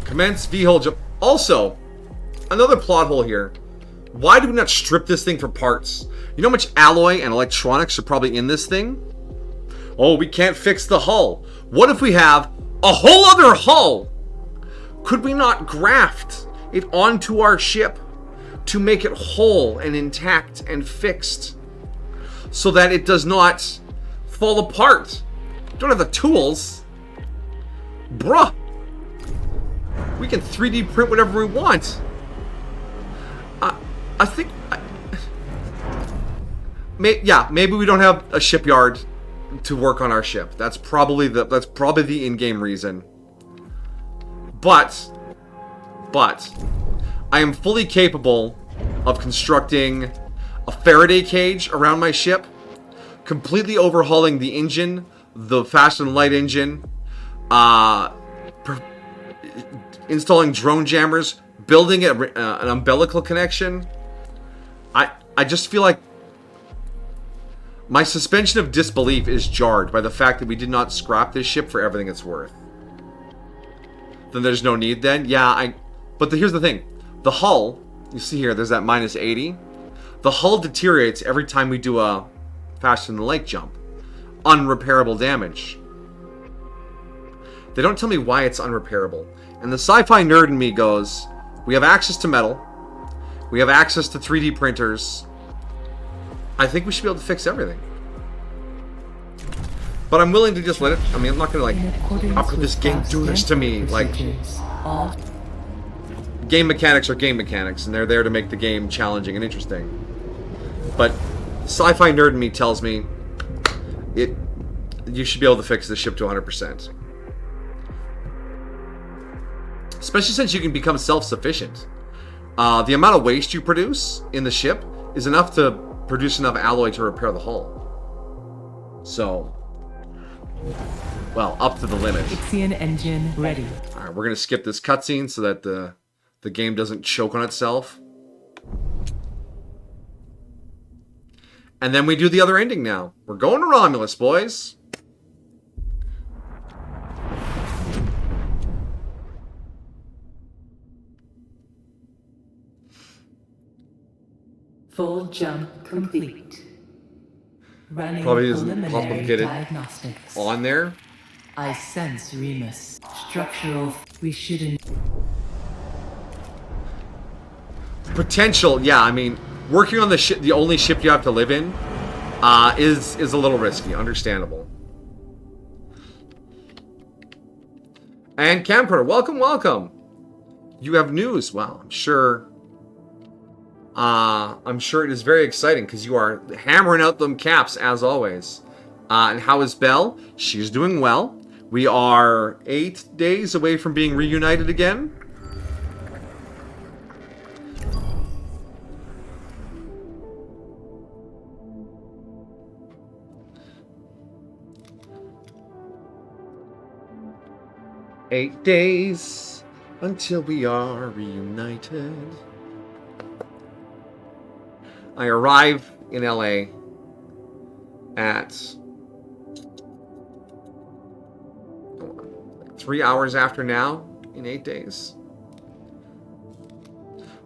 A: Commence V-hole jump. Also, another plot hole here. Why do we not strip this thing for parts? You know how much alloy and electronics are probably in this thing? Oh, we can't fix the hull. What if we have a whole other hull? Could we not graft it onto our ship to make it whole and intact and fixed so that it does not fall apart? Don't have the tools. Bruh. We can 3D print whatever we want. I think... maybe we don't have a shipyard to work on our ship. That's probably the in-game reason. But I am fully capable of constructing a Faraday cage around my ship, completely overhauling the engine, the fast and light engine, installing drone jammers, building an umbilical connection. I just feel like my suspension of disbelief is jarred by the fact that we did not scrap this ship for everything it's worth. Then there's no need then? Yeah, but here's the thing. The hull, you see here, there's that minus 80. The hull deteriorates every time we do a faster than light jump. Unrepairable damage. They don't tell me why it's unrepairable. And the sci-fi nerd in me goes, we have access to metal. We have access to 3D printers. I think we should be able to fix everything. But I'm willing to just let it... I mean, I'm not going to, like, how could this game do this to me? Like, game mechanics are game mechanics, and they're there to make the game challenging and interesting. But sci-fi nerd in me tells me you should be able to fix the ship to 100%. Especially since you can become self-sufficient. The amount of waste you produce in the ship is enough to produce enough alloy to repair the hull. So, well, up to the limit.
C: Ixion engine ready.
A: Alright, we're going to skip this cutscene so that the game doesn't choke on itself. And then we do the other ending now. We're going to Romulus, boys.
C: Full jump complete. Running
A: Probably isn't
C: preliminary
A: possible to get it
C: diagnostics.
A: on there.
C: I sense Remus. Structural. We shouldn't.
A: Potential, yeah. I mean, working on the only ship you have to live in, is a little risky. Understandable. And Camcorder, welcome, welcome. You have news. Well, I'm sure it is very exciting because you are hammering out them caps as always. And how is Belle? She's doing well. We are 8 days away from being reunited again. Eight days until we are reunited. I arrive in LA at 3 hours after now in 8 days.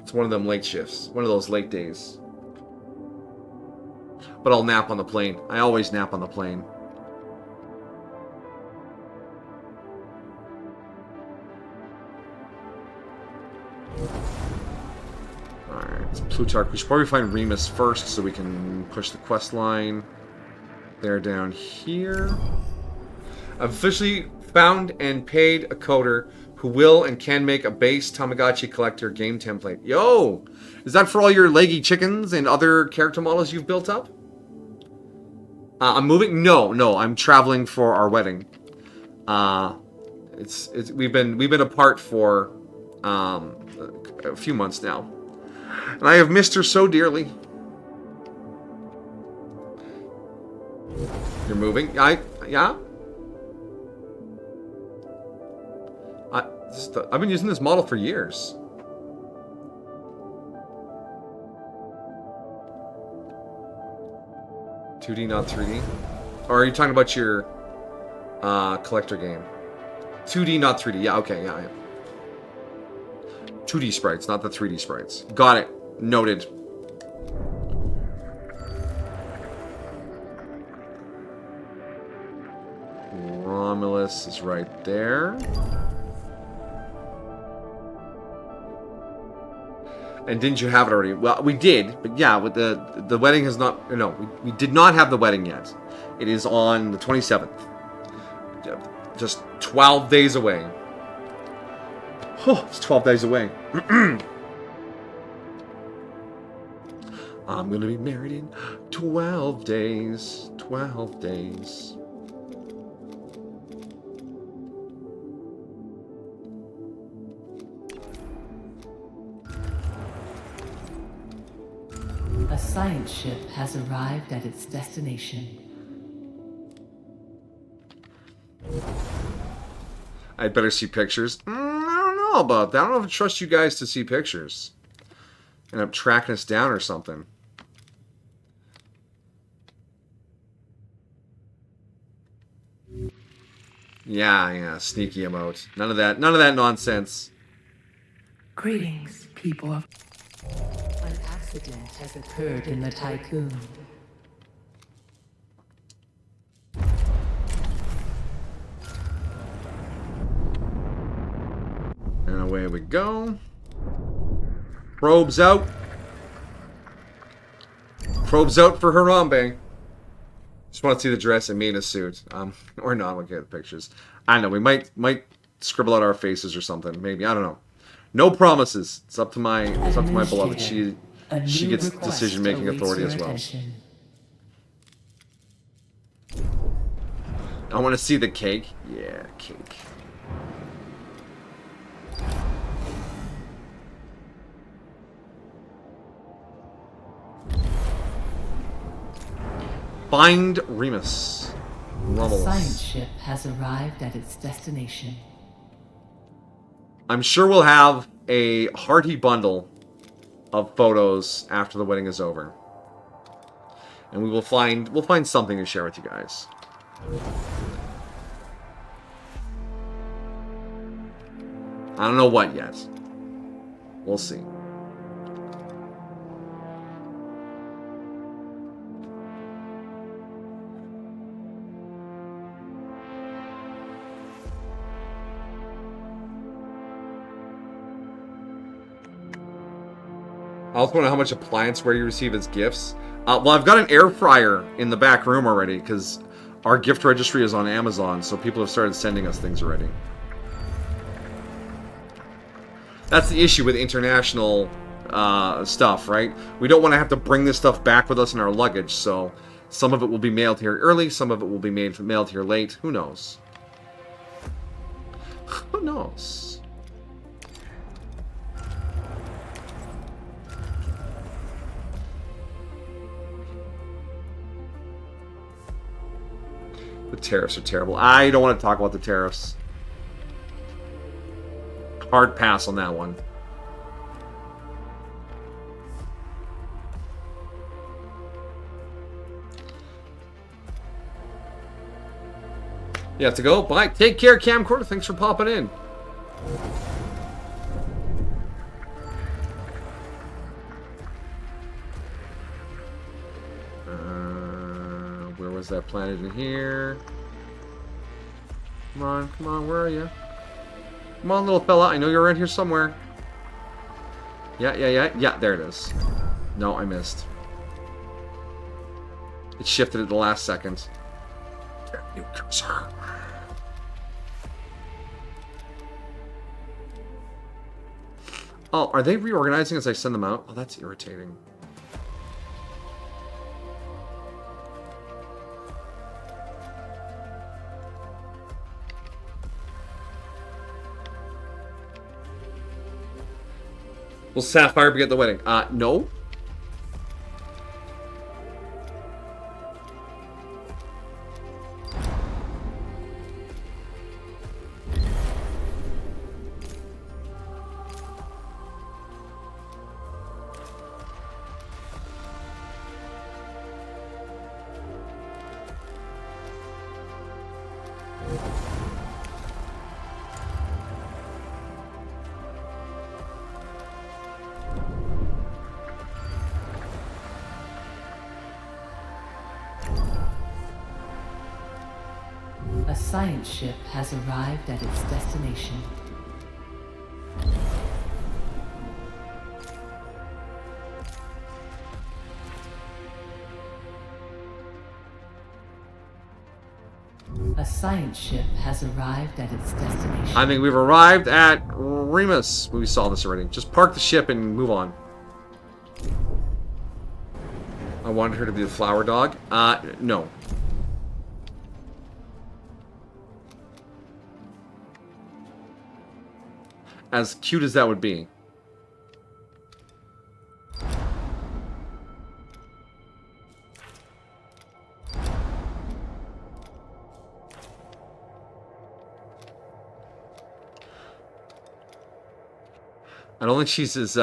A: It's one of them late shifts, one of those late days. But I'll nap on the plane. I always nap on the plane. Alright, it's Plutarch. We should probably find Remus first so we can push the quest line. They're down here. I've officially found and paid a coder who will and can make a base Tamagotchi collector game template. Yo! Is that for all your leggy chickens and other character models you've built up? I'm moving? No, I'm traveling for our wedding. We've been apart for a few months now. And I have missed her so dearly. You're moving? Yeah? I've been using this model for years. (2D, not 3D? Or are you talking about your collector game? 2D, not 3D. Yeah, okay, yeah. 2D sprites, not the 3D sprites. Got it. Noted. Romulus is right there. And didn't you have it already? Well, we did, but yeah, with the wedding has not. No, we did not have the wedding yet. It is on the 27th. Just 12 days away. Oh, it's 12 days away. I'm gonna be married in 12 days. 12 days.
C: A science ship has arrived at its destination.
A: I'd better see pictures. I don't know about that. I don't know if I trust you guys to see pictures. End up tracking us down or something. Yeah, sneaky emote. None of that nonsense.
B: Greetings, people of...
C: An accident has occurred in the Tycoon.
A: And away we go. Probes out. Probes out for Harambe. Just want to see the dress and me in a suit. Or not. Look at the pictures. I don't know. We might scribble out our faces or something. Maybe. I don't know. No promises. It's up to my beloved. She gets decision-making authority as well. I want to see the cake. Yeah, cake. Find Remus.
C: A science ship has arrived at its destination.
A: I'm sure we'll have a hearty bundle of photos after the wedding is over. And we'll find something to share with you guys. I don't know what yet. We'll see. I also wonder how much applianceware you receive as gifts. Well, I've got an air fryer in the back room already because our gift registry is on Amazon, so people have started sending us things already. That's the issue with international stuff, right? We don't want to have to bring this stuff back with us in our luggage, so some of it will be mailed here early, some of it will be mailed here late. Who knows? Who knows? The tariffs are terrible. I don't want to talk about the tariffs. Hard pass on that one. You have to go. Bye. Take care, camcorder. Thanks for popping in. Where was that planet in here? Come on, where are you? Come on, little fella. I know you're around here somewhere. Yeah, there it is. No, I missed. It shifted at the last second. New cursor. Oh, are they reorganizing as I send them out? Oh, that's irritating. Will Sapphire be at the wedding? No.
C: A science ship has arrived at its destination. A science ship has arrived at its destination.
A: I think we've arrived at Remus. We saw this already. Just park the ship and move on. I wanted her to be the flower dog. No. As cute as that would be. I don't think she's as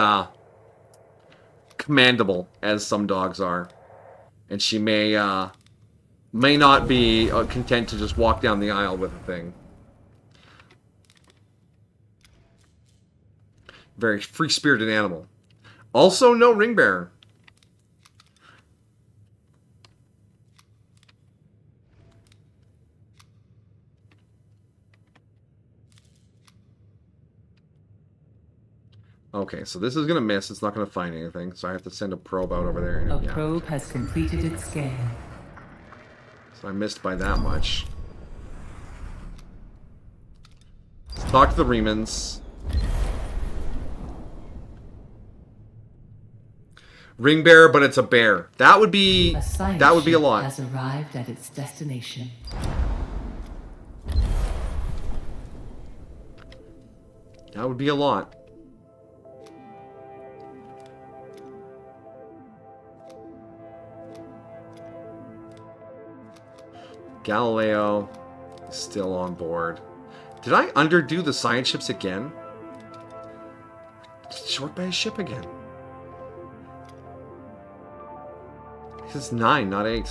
A: commandable as some dogs are, and she may not be content to just walk down the aisle with a thing. Very free-spirited animal. Also, no ring bearer. Okay, so this is going to miss. It's not going to find anything, so I have to send a probe out over there.
C: A probe has completed its scan.
A: So I missed by that much. Let's talk to the Remans. Ring bearer, but it's a bear. That would be a lot.
C: Has arrived at its destination.
A: That would be a lot. Galileo is still on board. Did I underdo the science ships again? Short by a ship again. It's 9, not 8.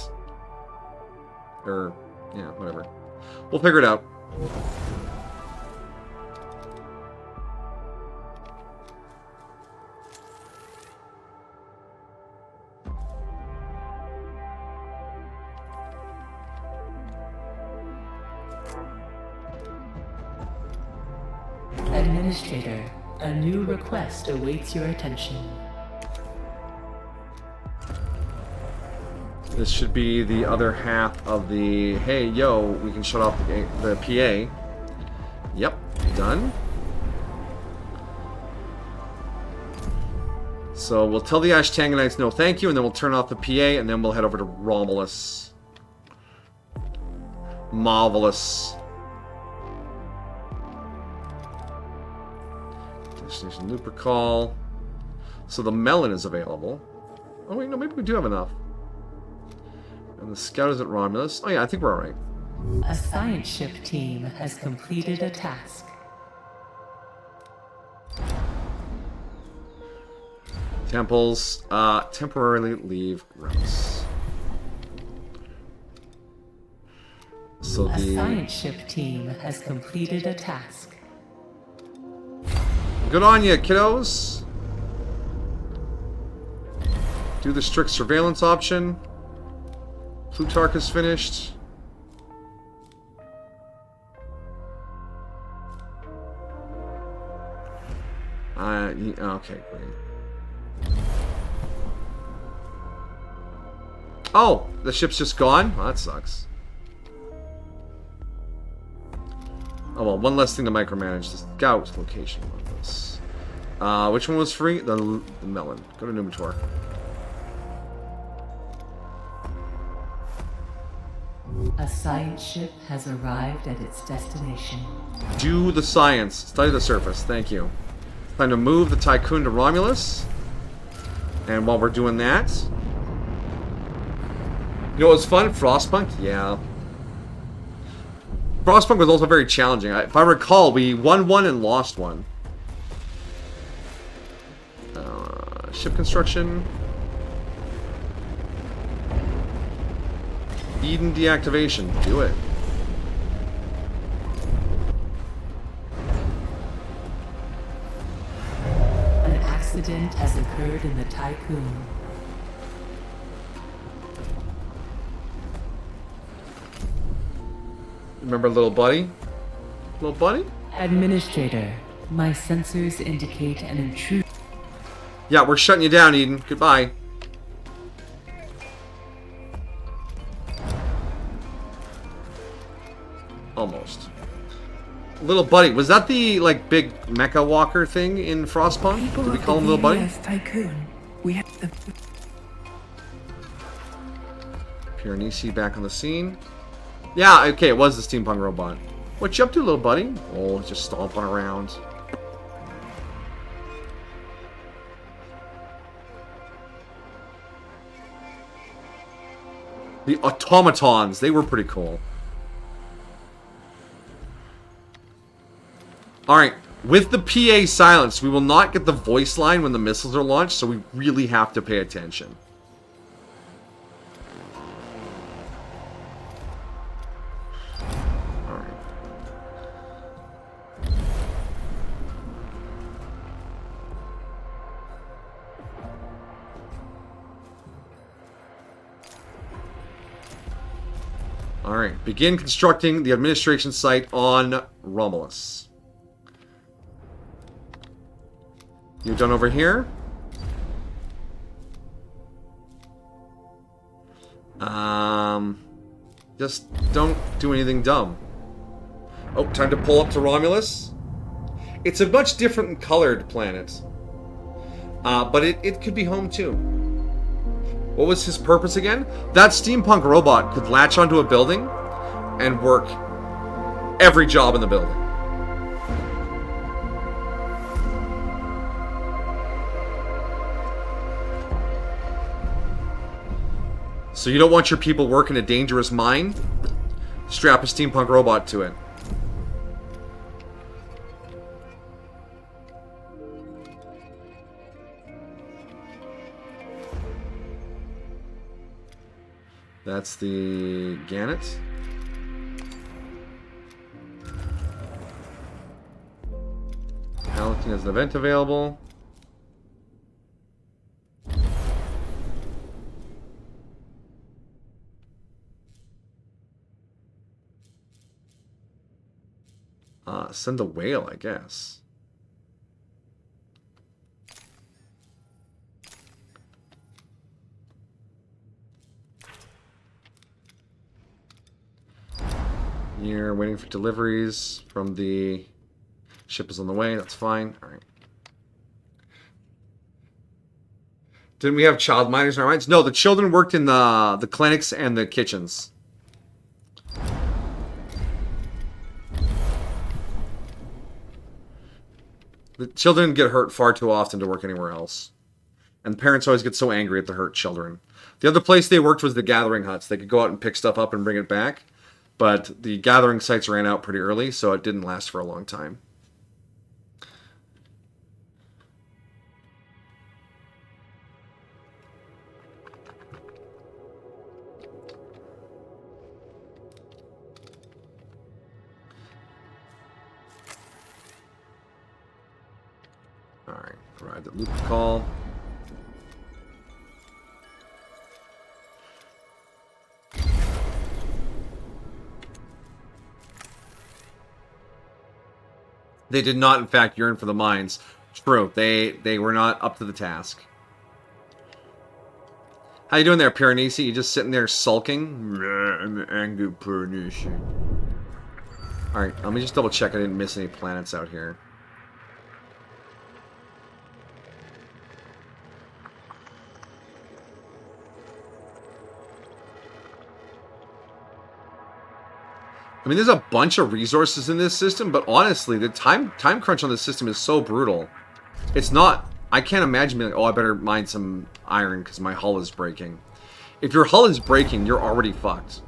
A: Or, yeah, whatever. We'll figure it out.
C: Administrator, a new request awaits your attention.
A: This should be the other half of the, hey, yo, we can shut off the PA. Yep, done. So we'll tell the Ashtangonites no thank you, and then we'll turn off the PA, and then we'll head over to Romulus. Marvelous. Destination Lupercal. So the melon is available. Oh wait, no, maybe we do have enough. And the scout is at Romulus. Oh yeah, I think we're alright.
C: A science ship team has completed a task.
A: Temples, temporarily leave Remus. So
C: A
A: the
C: science ship team has completed a task.
A: good on you, kiddos. Do the strict surveillance option. Plutarch is finished. Okay, great. Oh, the ship's just gone? Well, that sucks. Oh well, one less thing to micromanage. The scout location of this. Which one was free? The melon. Go to Numitor.
C: A science ship has arrived at its destination.
A: Do the science. Study the surface. Thank you. Time to move the Tycoon to Romulus. And while we're doing that... You know what was fun? Frostpunk? Yeah. Frostpunk was also very challenging. If I recall, we won one and lost one. Ship construction. Eden deactivation. Do it.
C: An accident has occurred in the Tycoon.
A: Remember little buddy? Little buddy?
C: Administrator, my sensors indicate an intrusion.
A: Yeah, we're shutting you down, Eden. Goodbye. Almost. Little buddy. Was that the, like, big mecha walker thing in Frostpunk?
B: People
A: Did we
B: of
A: call
B: the
A: him Little Buddy?
B: VVS Tycoon. We have the
A: Piranesi back on the scene. Yeah, okay, it was the steampunk robot. What you up to, little buddy? Oh, just stomping around. The automatons, they were pretty cool. Alright, with the PA silence, we will not get the voice line when the missiles are launched, so we really have to pay attention. Alright, begin constructing the administration site on Romulus. You done over here? Just don't do anything dumb. Oh, time to pull up to Romulus. It's a much different colored planet. But it could be home too. What was his purpose again? That steampunk robot could latch onto a building and work every job in the building. So you don't want your people working a dangerous mine? Strap a steampunk robot to it. That's the Gannet. Paladin has an event available. Send a whale, I guess. You're waiting for deliveries from the ship is on the way. That's fine. All right. Didn't we have child miners in our minds? No, the children worked in the clinics and the kitchens. The children get hurt far too often to work anywhere else. And parents always get so angry at the hurt children. The other place they worked was the gathering huts. They could go out and pick stuff up and bring it back. But the gathering sites ran out pretty early, so it didn't last for a long time. Alright, arrived at loop call. They did not, in fact, yearn for the mines. True, they were not up to the task. How you doing there, Piranesi? You just sitting there sulking? I'm an angry Piranesi. Alright, let me just double check I didn't miss any planets out here. I mean, there's a bunch of resources in this system, but honestly, the time crunch on this system is so brutal. It's not... I can't imagine being like, oh, I better mine some iron because my hull is breaking. If your hull is breaking, you're already fucked.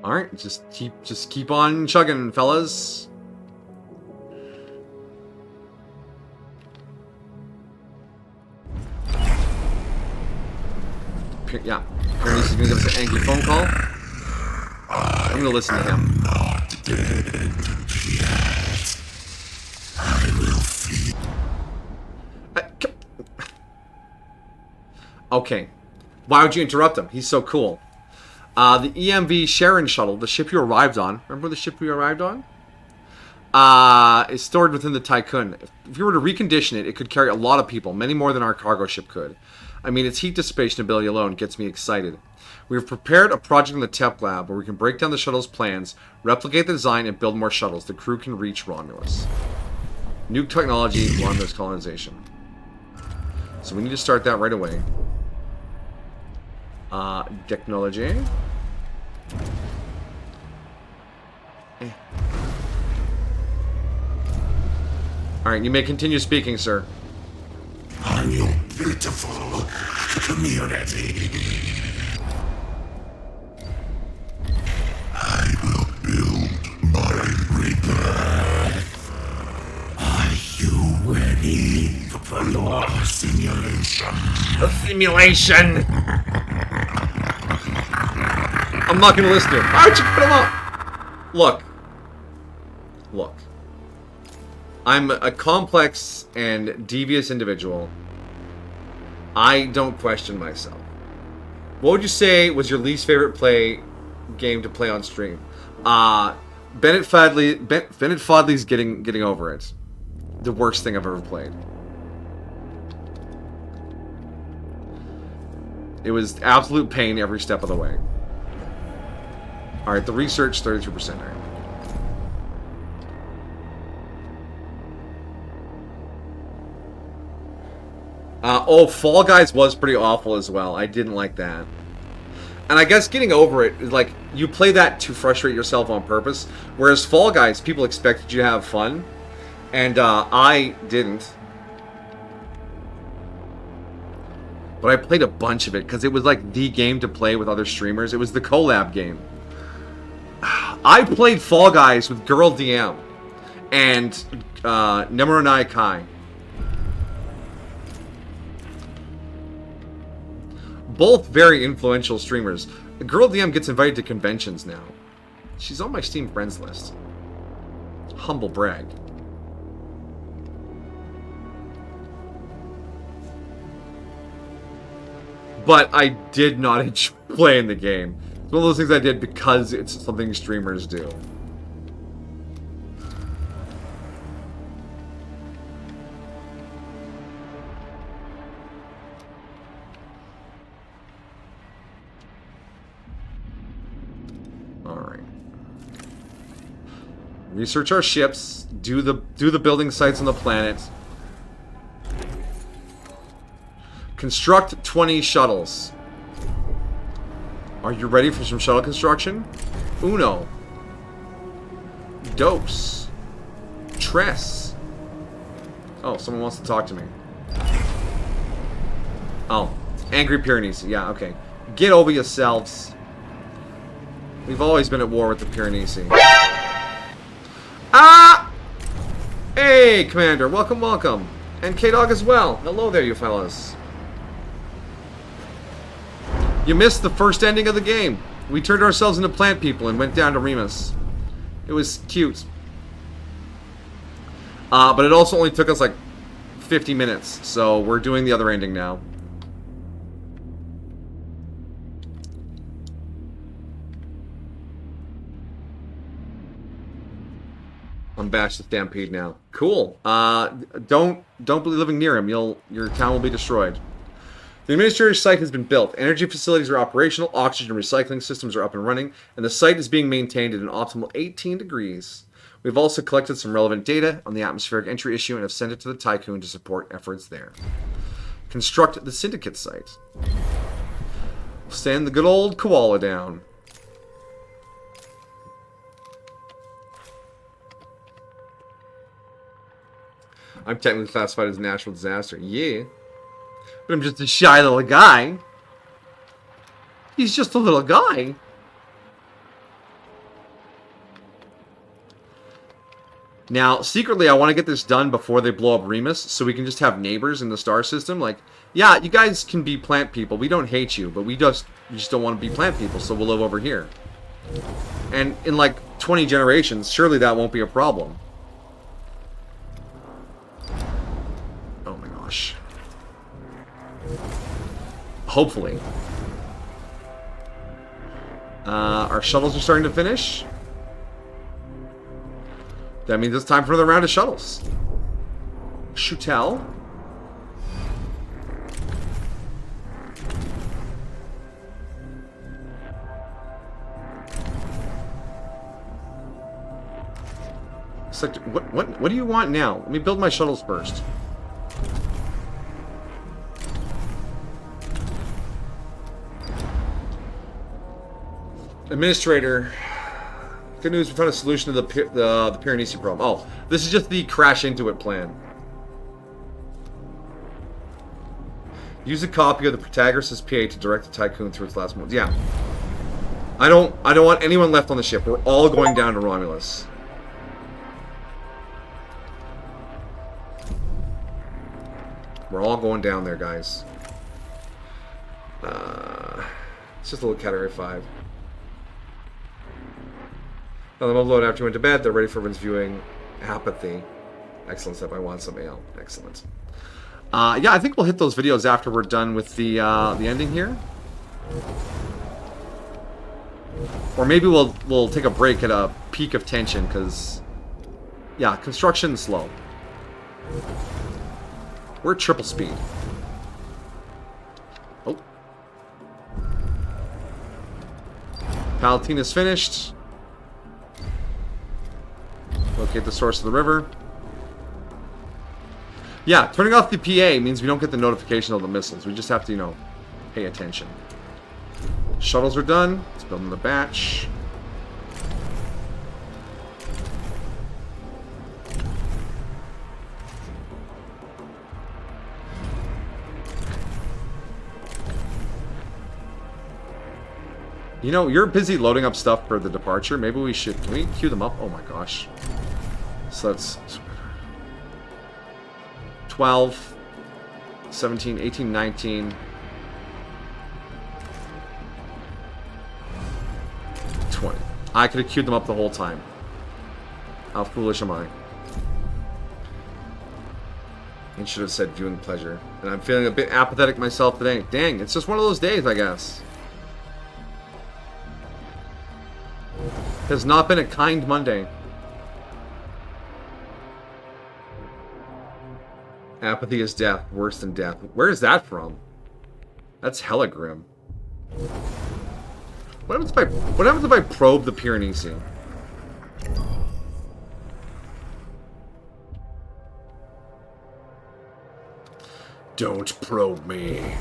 A: Alright, just keep on chugging, fellas. Yeah, Piranesi's gonna give us an angry phone call. I'm gonna listen to him.
D: Not dead yet. I will feed.
A: Okay. Why would you interrupt him? He's so cool. The EMV Sharon shuttle, the ship you arrived on. Remember the ship we arrived on? Is stored within the Tycoon. If you were to recondition it, it could carry a lot of people, many more than our cargo ship could. I mean, its heat dissipation ability alone gets me excited. We've prepared a project in the Tep Lab where we can break down the shuttle's plans, replicate the design, and build more shuttles. The crew can reach Romulus. New technology, Romulus colonization. So we need to start that right away. Technology. Alright, you may continue speaking, sir.
D: On your beautiful community. I will build my rebirth. Are you ready for your simulation?
A: The simulation! I'm not gonna listen to him. Why would you put him up? Look. I'm a complex and devious individual. I don't question myself. What would you say was your least favorite game to play on stream? Bennett Fodley's getting over it. The worst thing I've ever played. It was absolute pain every step of the way. Alright, the research, 33%. Alright. Oh, Fall Guys was pretty awful as well. I didn't like that. And I guess getting over it is like, you play that to frustrate yourself on purpose. Whereas Fall Guys, people expected you to have fun. And I didn't. But I played a bunch of it because it was like the game to play with other streamers. It was the collab game. I played Fall Guys with Girl DM and Nemuronai Kai. Both very influential streamers. Girl DM gets invited to conventions now. She's on my Steam friends list. Humble brag. But I did not enjoy playing the game. It's one of those things I did because it's something streamers do. Alright. Research our ships, do the building sites on the planet. Construct 20 shuttles. Are you ready for some shuttle construction? Uno. Dos. Tres. Oh, someone wants to talk to me. Oh. Angry Piranesi. Yeah, okay. Get over yourselves. We've always been at war with the Piranesi. Ah! Hey, Commander. Welcome, welcome. And K-Dog as well. Hello there, you fellas. You missed the first ending of the game. We turned ourselves into plant people and went down to Remus. It was cute. But it also only took us like 50 minutes, so we're doing the other ending now. I'm Bash the Stampede now. Cool. Don't be living near him. Your town will be destroyed. The administrator's site has been built. Energy facilities are operational. Oxygen recycling systems are up and running, and the site is being maintained at an optimal 18 degrees. We've also collected some relevant data on the atmospheric entry issue and have sent it to the Tycoon to support efforts there. Construct the syndicate site. Send the good old koala down. I'm technically classified as a natural disaster. Yeah. But I'm just a shy little guy. He's just a little guy. Now, secretly, I want to get this done before they blow up Remus, so we can just have neighbors in the star system. Like, yeah, you guys can be plant people. We don't hate you, but we just don't want to be plant people, so we'll live over here. And in like 20 generations, surely that won't be a problem. Oh my gosh. Hopefully. Our shuttles are starting to finish. That means it's time for another round of shuttles. Shootel. Sector, what do you want now? Let me build my shuttles first. Administrator. Good news, we found a solution to the Piranesi problem. Oh, this is just the crash into it plan. Use a copy of the Protagoras' PA to direct the Tycoon through its last moments. Yeah. I don't want anyone left on the ship. We're all going down to Romulus. We're all going down there, guys. It's just a little Category 5. Now the upload after you went to bed. They're ready for everyone's viewing. Apathy. Excellent step. I want some ale. Excellent. Yeah, I think we'll hit those videos after we're done with the ending here. Or maybe we'll take a break at a peak of tension, because yeah, construction's slow. We're at triple speed. Oh. Palatina's finished. Locate the source of the river. Yeah, turning off the PA means we don't get the notification of the missiles. We just have to, you know, pay attention. Shuttles are done. Let's build another batch. You know, you're busy loading up stuff for the departure. Maybe we should... Can we queue them up? Oh my gosh. So that's... 12, 17, 18, 19... 20. I could have queued them up the whole time. How foolish am I? I should have said viewing pleasure. And I'm feeling a bit apathetic myself today. Dang, it's just one of those days, I guess. Has not been a kind Monday. Apathy is death, worse than death. Where is that from? That's hella grim. What happens if I probe the Piranesi? Don't probe me,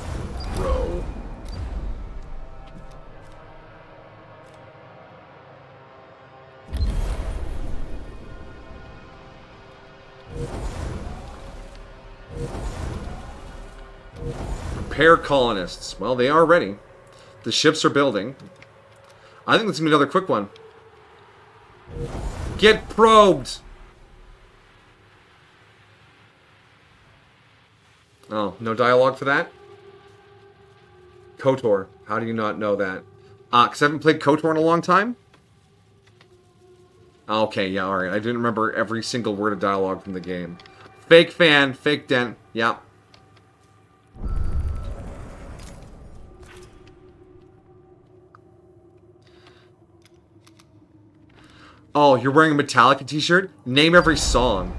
A: bro. Prepare colonists. Well, they are ready. The ships are building. I think this is going to be another quick one. Get probed! Oh, no dialogue for that? KOTOR. How do you not know that? Because I haven't played KOTOR in a long time? Okay, yeah, alright. I didn't remember every single word of dialogue from the game. Fake fan, fake dent. Yeah. Oh, you're wearing a Metallica t-shirt? Name every song.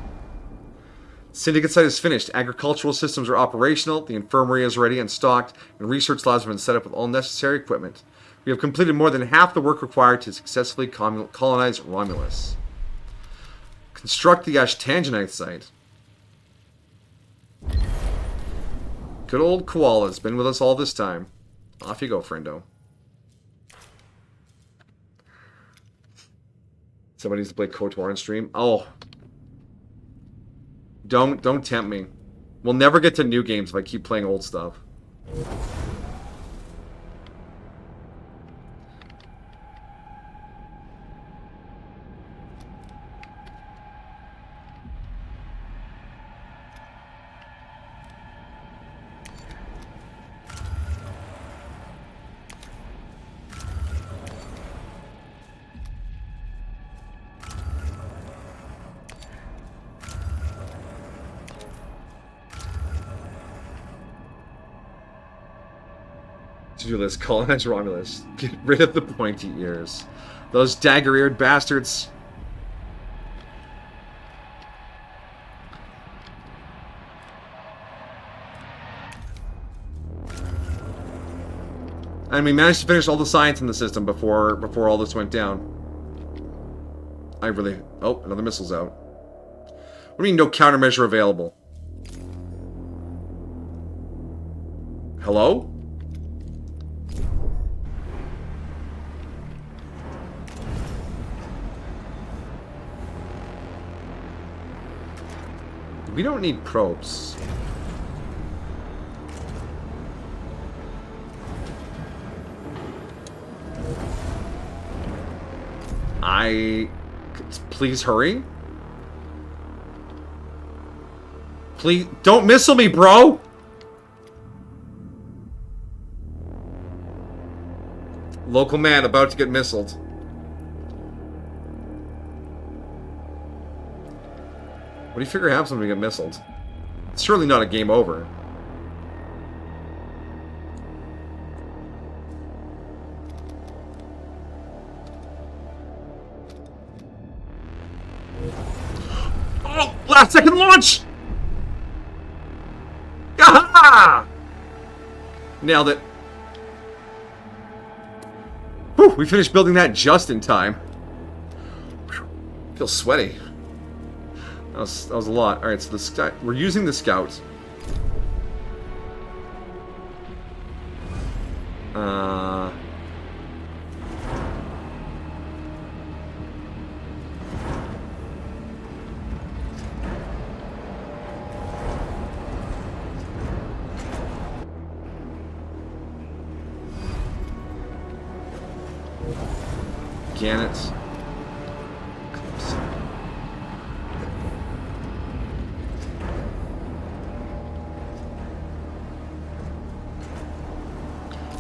A: Syndicate site is finished. Agricultural systems are operational. The infirmary is ready and stocked. And research labs have been set up with all necessary equipment. We have completed more than half the work required to successfully colonize Romulus. Construct the Ashtangenite site. Good old Koala's been with us all this time. Off you go, friendo. Somebody needs to play KOTOR on stream. Oh. Don't tempt me. We'll never get to new games if I keep playing old stuff. To do this, colonize Romulus. Get rid of the pointy ears. Those dagger-eared bastards. And we managed to finish all the science in the system before all this went down. I really... Oh, another missile's out. What do you mean no countermeasure available? Hello? We don't need probes. Please hurry. Please don't missile me, bro. Local man about to get missiled. What do you figure happens when we get missiled? It's surely not a game over. Oh! Last second launch! Aha! Nailed it. Whew, we finished building that just in time. Whew, feels sweaty. That was a lot. Alright, so the scout, we're using the scout. Gannett.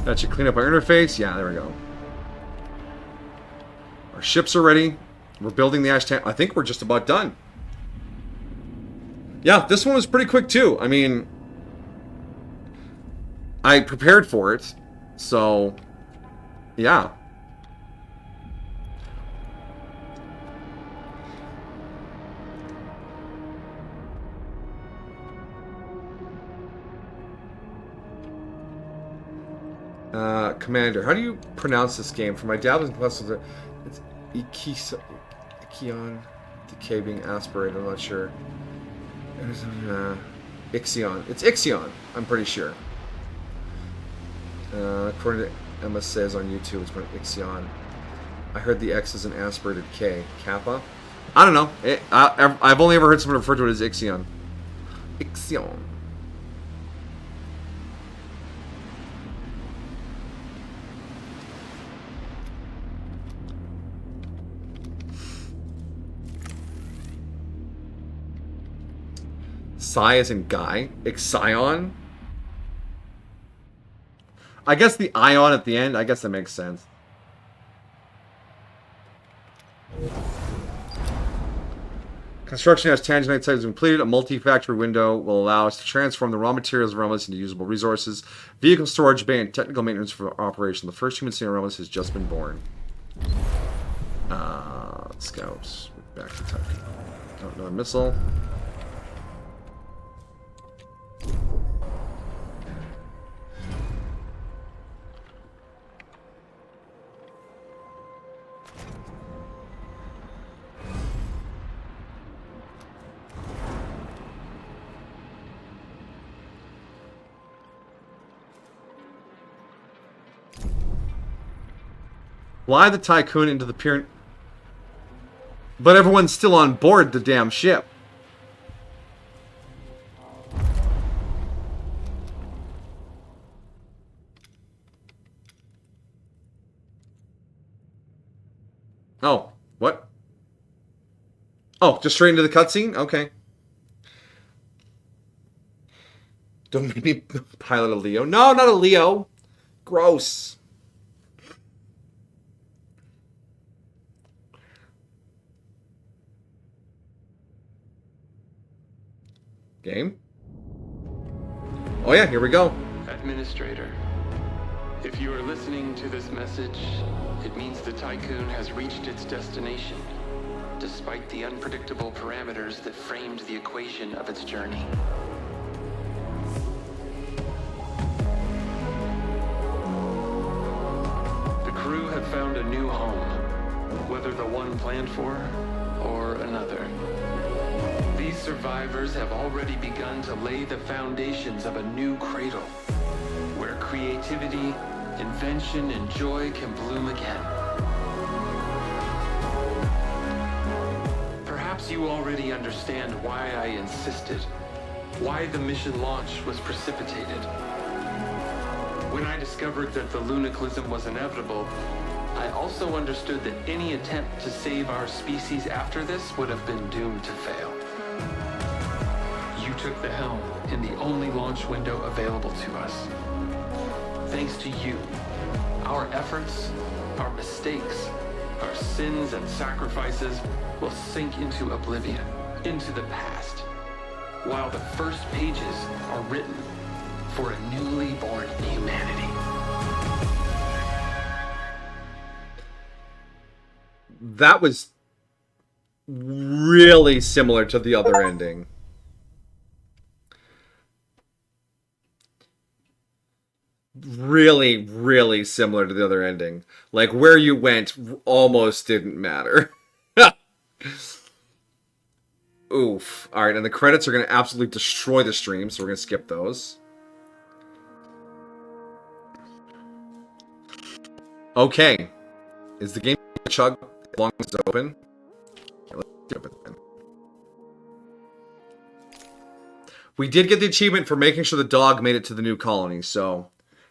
A: That should clean up our interface. Yeah, there we go. Our ships are ready. We're building the Ashtan. I think we're just about done. Yeah, this one was pretty quick too. I mean, I prepared for it. So, yeah. Commander, how do you pronounce this game? For my dad was in class, it's Ixion, the K being aspirated, I'm not sure. Ixion. It's Ixion, I'm pretty sure. According to Emma Says on YouTube, it's pronounced Ixion. I heard the X is an aspirated K. Kappa? I don't know. I've only ever heard someone refer to it as Ixion. Ixion. Psi as in guy. Ixion? I guess the ion at the end, I guess that makes sense. Construction as Tangenite site is completed. A multi-factory window will allow us to transform the raw materials of Realmus into usable resources. Vehicle storage bay and technical maintenance for operation. The first human city of Realmus has just been born. Scouts. Back to tech. Oh, another missile. Fly the Tycoon into the pier. But everyone's still on board the damn ship. Oh, what? Oh, just straight into the cutscene? Okay. Don't make me pilot a Leo. No, not a Leo. Gross. Game? Oh yeah, here we go.
E: Administrator, if you are listening to this message, it means the Tycoon has reached its destination, despite the unpredictable parameters that framed the equation of its journey. The crew have found a new home, whether the one planned for or another. These survivors have already begun to lay the foundations of a new cradle, where creativity, invention, and joy can bloom again. Perhaps you already understand why I insisted, why the mission launch was precipitated. When I discovered that the lunicalism was inevitable, I also understood that any attempt to save our species after this would have been doomed to fail. You took the helm in the only launch window available to us. Thanks to you, our efforts, our mistakes, our sins and sacrifices will sink into oblivion, into the past, while the first pages are written for a newly born humanity.
A: That was really similar to the other ending. Really, really similar to the other ending. Like, where you went almost didn't matter. Oof. Alright, and the credits are going to absolutely destroy the stream, so we're going to skip those. Okay. Is the game chug as long as it's open? Okay, let's skip it then. We did get the achievement for making sure the dog made it to the new colony, so...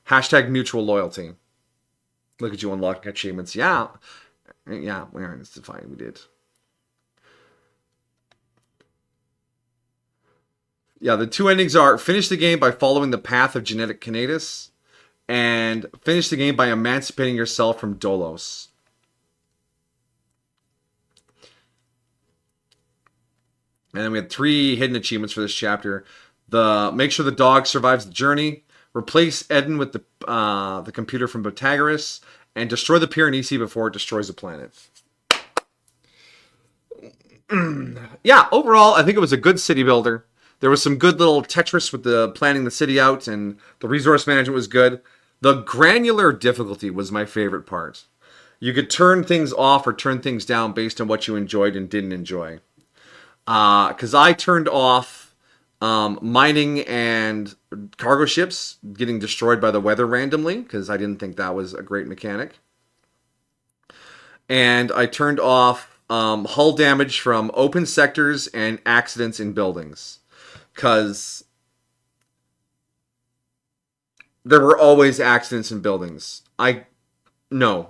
A: Hashtag mutual loyalty. Look at you unlocking achievements. Yeah. Yeah, it's fine. We did. Yeah, the two endings are finish the game by following the path of genetic kinetis and finish the game by emancipating yourself from Dolos. And then we had 3 hidden achievements for this chapter. Make sure the dog survives the journey. Replace Eden with the computer from Protagoras, and destroy the Piranesi before it destroys the planet. Yeah, overall, I think it was a good city builder. There was some good little Tetris with the planning the city out, and the resource management was good. The granular difficulty was my favorite part. You could turn things off or turn things down based on what you enjoyed and didn't enjoy. Because I turned off mining and cargo ships getting destroyed by the weather randomly, because I didn't think that was a great mechanic. And I turned off hull damage from open sectors and accidents in buildings, because there were always accidents in buildings. No.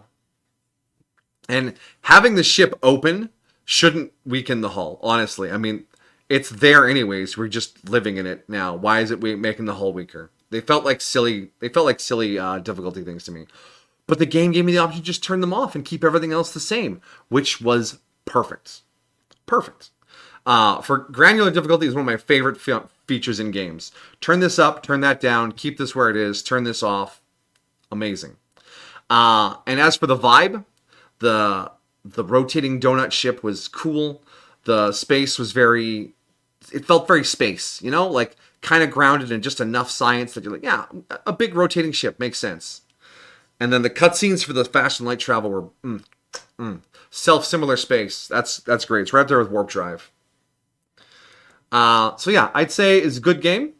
A: And having the ship open shouldn't weaken the hull, honestly. I mean, it's there anyways. We're just living in it now. Why is it making the hull weaker? They felt like silly difficulty things to me. But the game gave me the option to just turn them off and keep everything else the same, which was perfect. Perfect. For granular difficulty is one of my favorite features in games. Turn this up, turn that down, keep this where it is, turn this off. Amazing. And as for the vibe, the rotating donut ship was cool. The space was it felt very space, you know, like kind of grounded in just enough science that you're like, yeah, a big rotating ship makes sense. And then the cutscenes for the fast and light travel were self-similar space. That's great. It's right up there with Warp Drive. So yeah, I'd say it's a good game.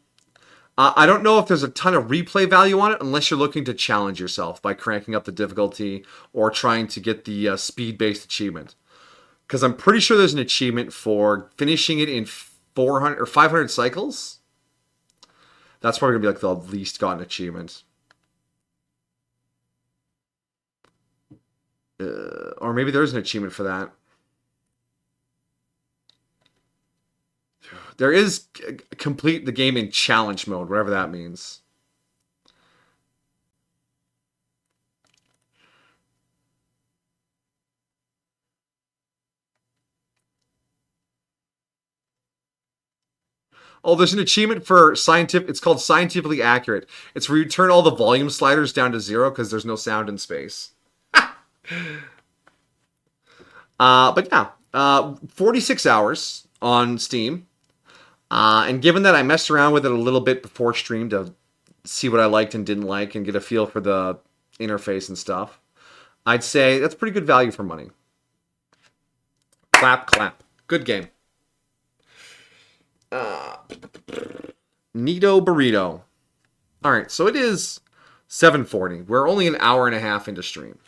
A: I don't know if there's a ton of replay value on it unless you're looking to challenge yourself by cranking up the difficulty or trying to get the speed-based achievement. Because I'm pretty sure there's an achievement for finishing it in 400 or 500 cycles. That's probably going to be like the least gotten achievement. Or maybe there's an achievement for that. There is complete the game in challenge mode, whatever that means. Oh, there's an achievement for scientific. It's called scientifically accurate. It's where you turn all the volume sliders down to 0 because there's no sound in space. But yeah, 46 hours on Steam. And given that I messed around with it a little bit before stream to see what I liked and didn't like and get a feel for the interface and stuff, I'd say that's pretty good value for money. Clap, clap. Good game. Nito Burrito. Alright, so it is 7:40. We're only an hour and a half into stream.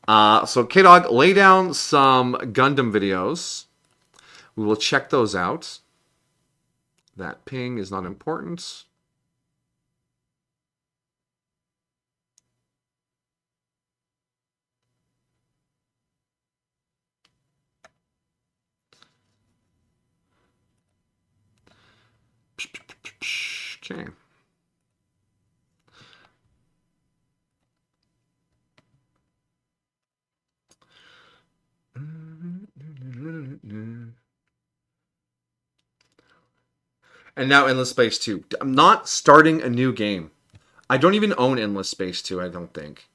A: So K-Dog, lay down some Gundam videos. We will check those out. That ping is not important. Okay. And now Endless Space 2. I'm not starting a new game. I don't even own Endless Space 2, I don't think.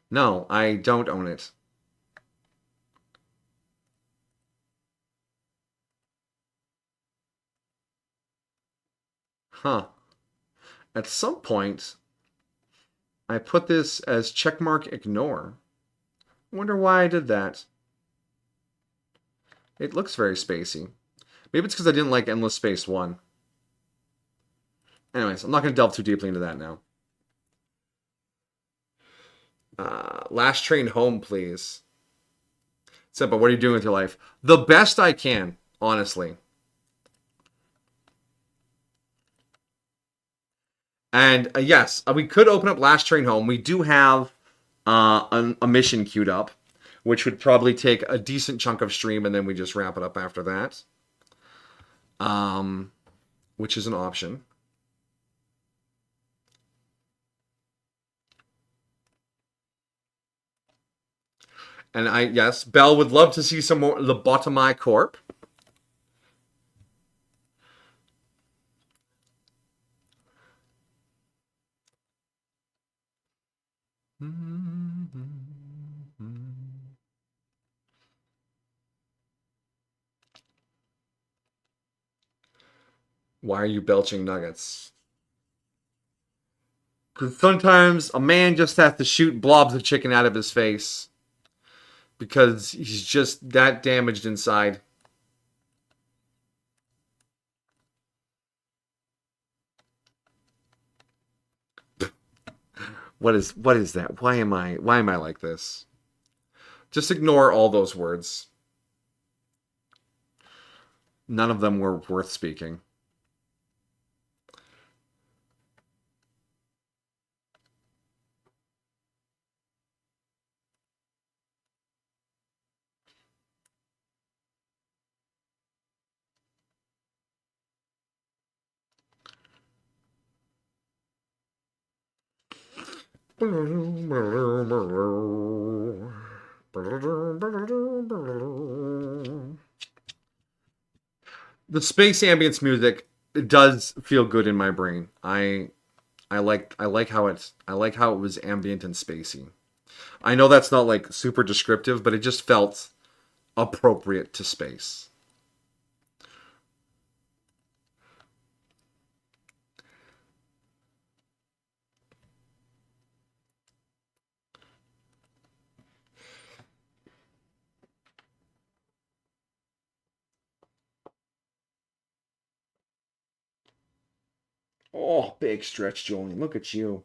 A: No, I don't own it. Huh. At some point, I put this as checkmark ignore. I wonder why I did that. It looks very spacey. Maybe it's because I didn't like Endless Space 1. Anyways, I'm not going to delve too deeply into that now. Last train home, please. Simple, what are you doing with your life? The best I can, honestly. And yes, we could open up Last Train Home. We do have a mission queued up, which would probably take a decent chunk of stream, and then we just wrap it up after that. Which is an option. And yes, Belle would love to see some more Lobotomy Corp. Why are you belching nuggets? Because sometimes a man just has to shoot blobs of chicken out of his face. Because he's just that damaged inside. What is that? Why am I like this? Just ignore all those words. None of them were worth speaking. The space ambience music, it does feel good in my brain. I like how it was ambient and spacey. I know that's not like super descriptive, but it just felt appropriate to space. Oh, big stretch, Julian. Look at you.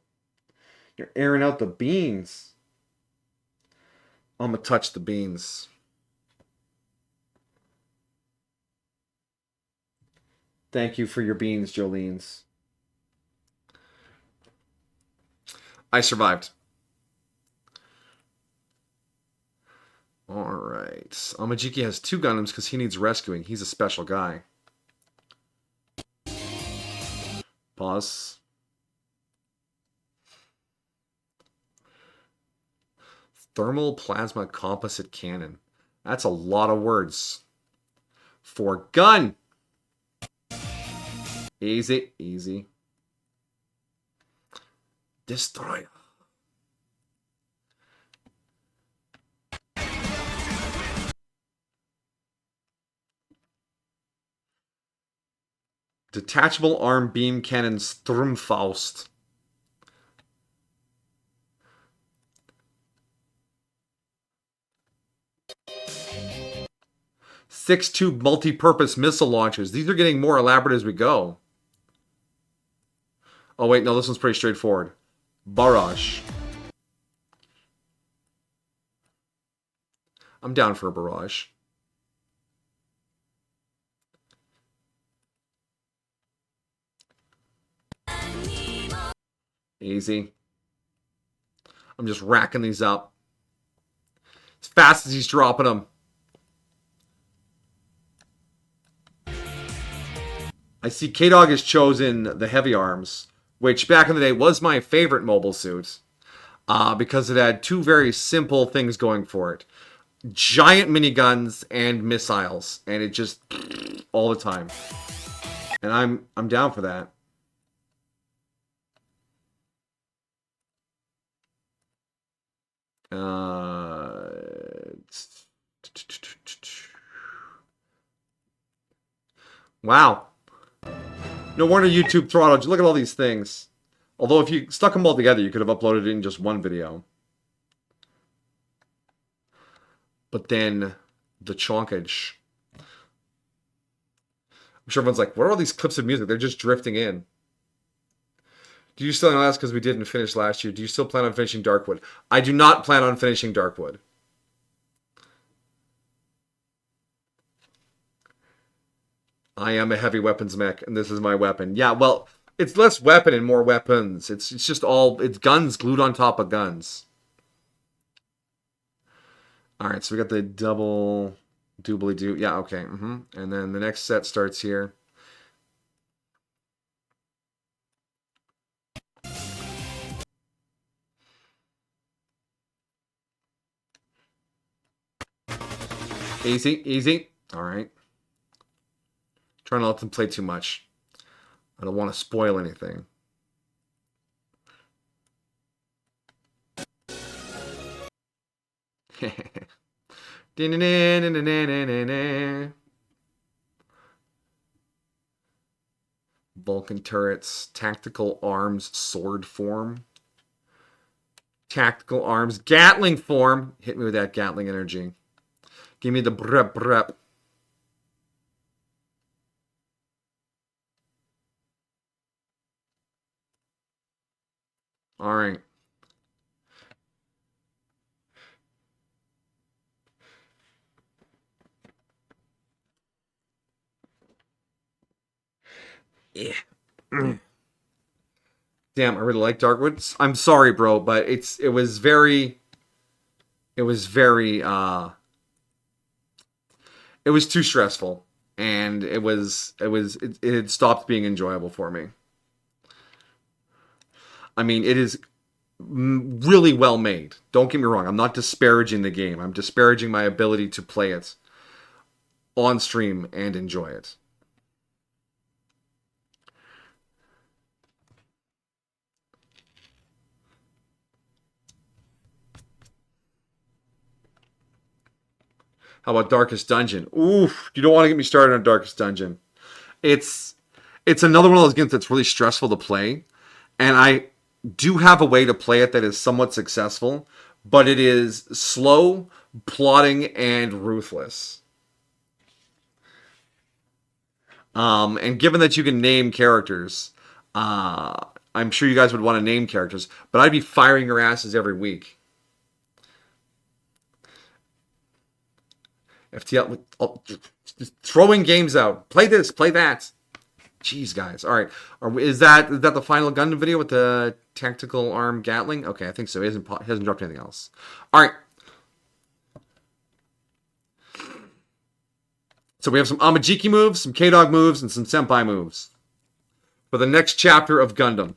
A: You're airing out the beans. I'm gonna touch the beans. Thank you for your beans, Jolene's. I survived. Alright. Amajiki has 2 Gundams because he needs rescuing. He's a special guy. Pause. Thermal plasma composite cannon. That's a lot of words. For gun! Easy, easy. Destroyer. Detachable arm beam cannon Sturmfaust. 6-tube multi-purpose missile launchers. These are getting more elaborate as we go. Oh wait, no, this one's pretty straightforward. Barrage. I'm down for a barrage. Easy. I'm just racking these up. As fast as he's dropping them. I see K-Dog has chosen the heavy arms, which back in the day was my favorite mobile suit. Because it had 2 very simple things going for it. Giant miniguns and missiles. And it just all the time. And I'm down for that. Wow. No wonder YouTube throttled. Look at all these things. Although if you stuck them all together, you could have uploaded it in just one video. But then the chonkage. I'm sure everyone's like, what are all these clips of music? They're just drifting in. Do you still know that's because we didn't finish last year? Do you still plan on finishing Darkwood? I do not plan on finishing Darkwood. I am a heavy weapons mech, and this is my weapon. Yeah, well, it's less weapon and more weapons. It's just all, it's guns glued on top of guns. Alright, so we got the double doobly-doo. Yeah, okay. And then the next set starts here. Easy, easy. Alright. Trying not to let them play too much. I don't want to spoil anything. Vulcan turrets, tactical arms, sword form. Tactical arms, Gatling form. Hit me with that Gatling energy. Give me the brep brep. All right. Yeah. Damn, I really like Darkwood. I'm sorry, bro, but it was very it was too stressful, and it had stopped being enjoyable for me. I mean, it is really well made. Don't get me wrong. I'm not disparaging the game. I'm disparaging my ability to play it on stream and enjoy it. How about Darkest Dungeon? Oof, you don't want to get me started on Darkest Dungeon. It's another one of those games that's really stressful to play, and I do have a way to play it that is somewhat successful, but it is slow, plotting, and ruthless. And given that you can name characters, I'm sure you guys would want to name characters, but I'd be firing your asses every week. FTL, throwing games out. Play this, play that. Jeez, guys. All right. Is that the final Gundam video with the tactical arm Gatling? Okay, I think so. He hasn't dropped anything else. All right. So we have some Amajiki moves, some K-Dog moves, and some Senpai moves for the next chapter of Gundam.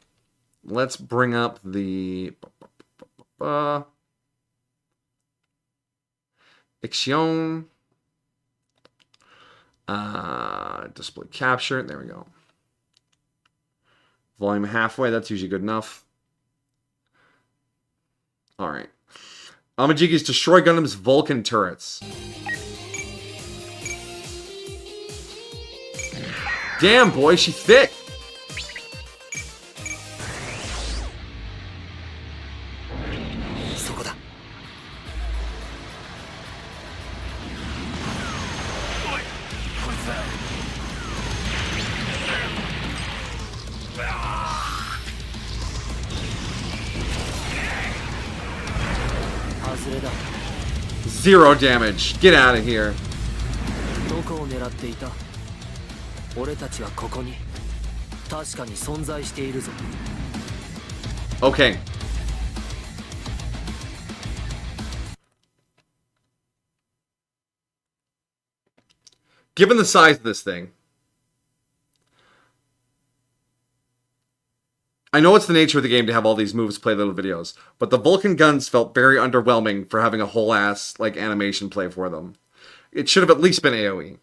A: Let's bring up the Ixion. Display capture. There we go. Volume halfway. That's usually good enough. All right. Amajiki's destroy Gundam's Vulcan turrets. Damn, boy, she's thick. Zero damage. Get out of here. Okay. Given the size of this thing, I know it's the nature of the game to have all these moves play little videos, but the Vulcan guns felt very underwhelming for having a whole ass like animation play for them. It should have at least been AoE.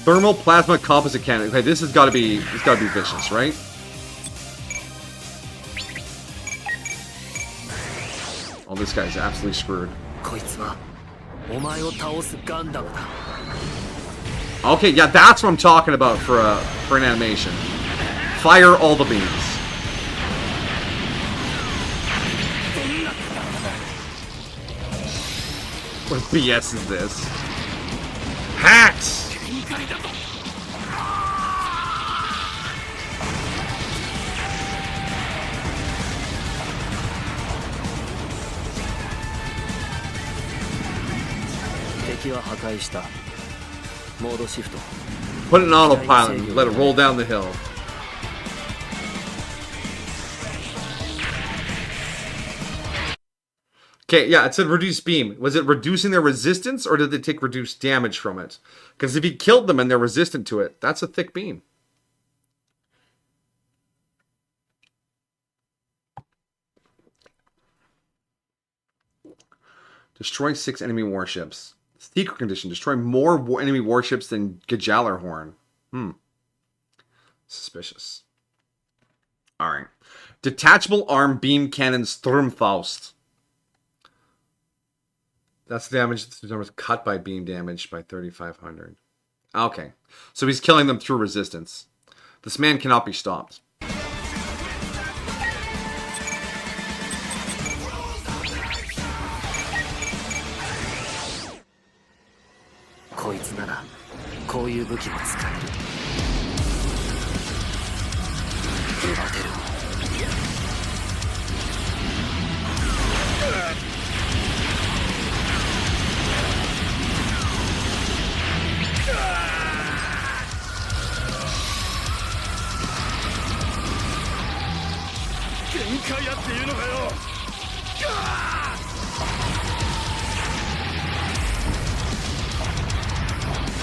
A: Thermal plasma composite cannon. Okay, this has got to be vicious, right? Oh, this guy's absolutely screwed. Okay, yeah, that's what I'm talking about for an animation. Fire all the beams. What BS is this? Hacks! Put it in autopilot and let it roll down the hill. Okay, yeah, it said reduce beam. Was it reducing their resistance or did they take reduced damage from it? Because if he killed them and they're resistant to it, that's a thick beam. Destroy 6 enemy warships. Secret condition. Destroy more enemy warships than Gajallarhorn. Suspicious. Alright. Detachable arm beam cannon Sturmfaust. That's the damage. The number cut by beam damage by 3,500. Okay. So he's killing them through resistance. This man cannot be stopped.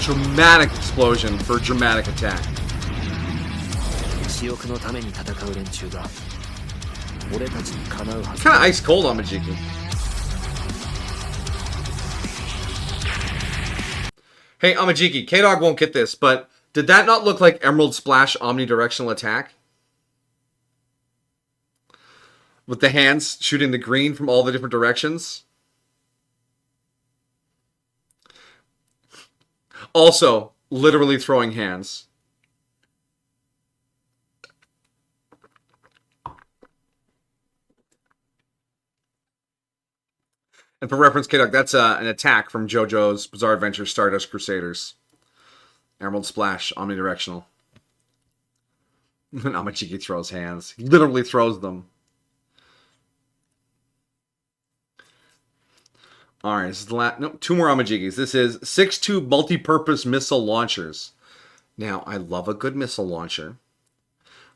A: Dramatic explosion for dramatic attack.
F: 私欲のために戦う連中が俺たちにかなうはず
A: Kind of ice cold on Majiki. Hey, Amajiki, K-Dog won't get this, but did that not look like Emerald Splash omnidirectional attack? With the hands shooting the green from all the different directions? Also, literally throwing hands. And for reference, K-Dog, that's an attack from JoJo's Bizarre Adventure Stardust Crusaders. Emerald Splash, omnidirectional. Amajiki throws hands. He literally throws them. Alright, this is the last... No, two more Amajikis. This is 6-2 multi-purpose missile launchers. Now, I love a good missile launcher,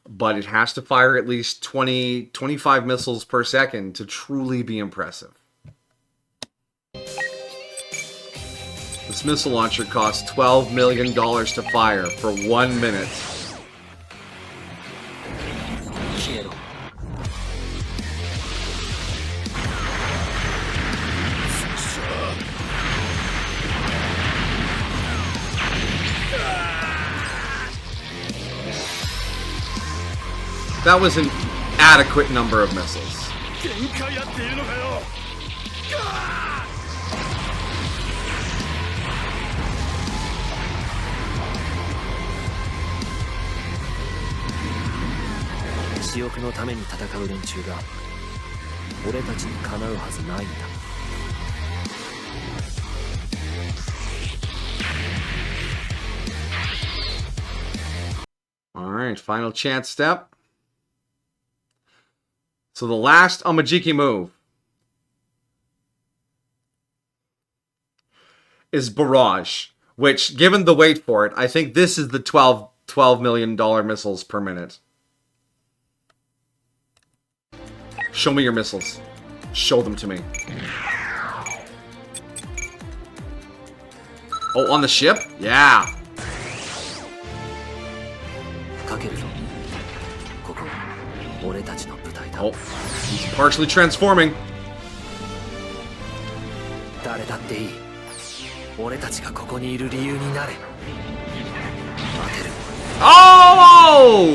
A: but it has to fire at least 25 missiles per second to truly be impressive. This missile launcher costs $12 million to fire for 1 minute.
F: 消えろ
A: That was an adequate number of missiles.
D: 限界やっているのかよ。
F: 私欲のために戦う連中が俺たちにかなうはずないんだ
A: Alright, final chance step. So the last Amajiki move is Barrage, which, given the weight for it, I think this is the $12 million missiles per minute. Show me your missiles. Show them to me. Oh, on the ship? Yeah.
F: かけるぞここ俺たちの舞台だ
A: Oh, he's partially transforming.
F: 誰だっていい俺たちがここにいる理由になれ当てる
A: Oh!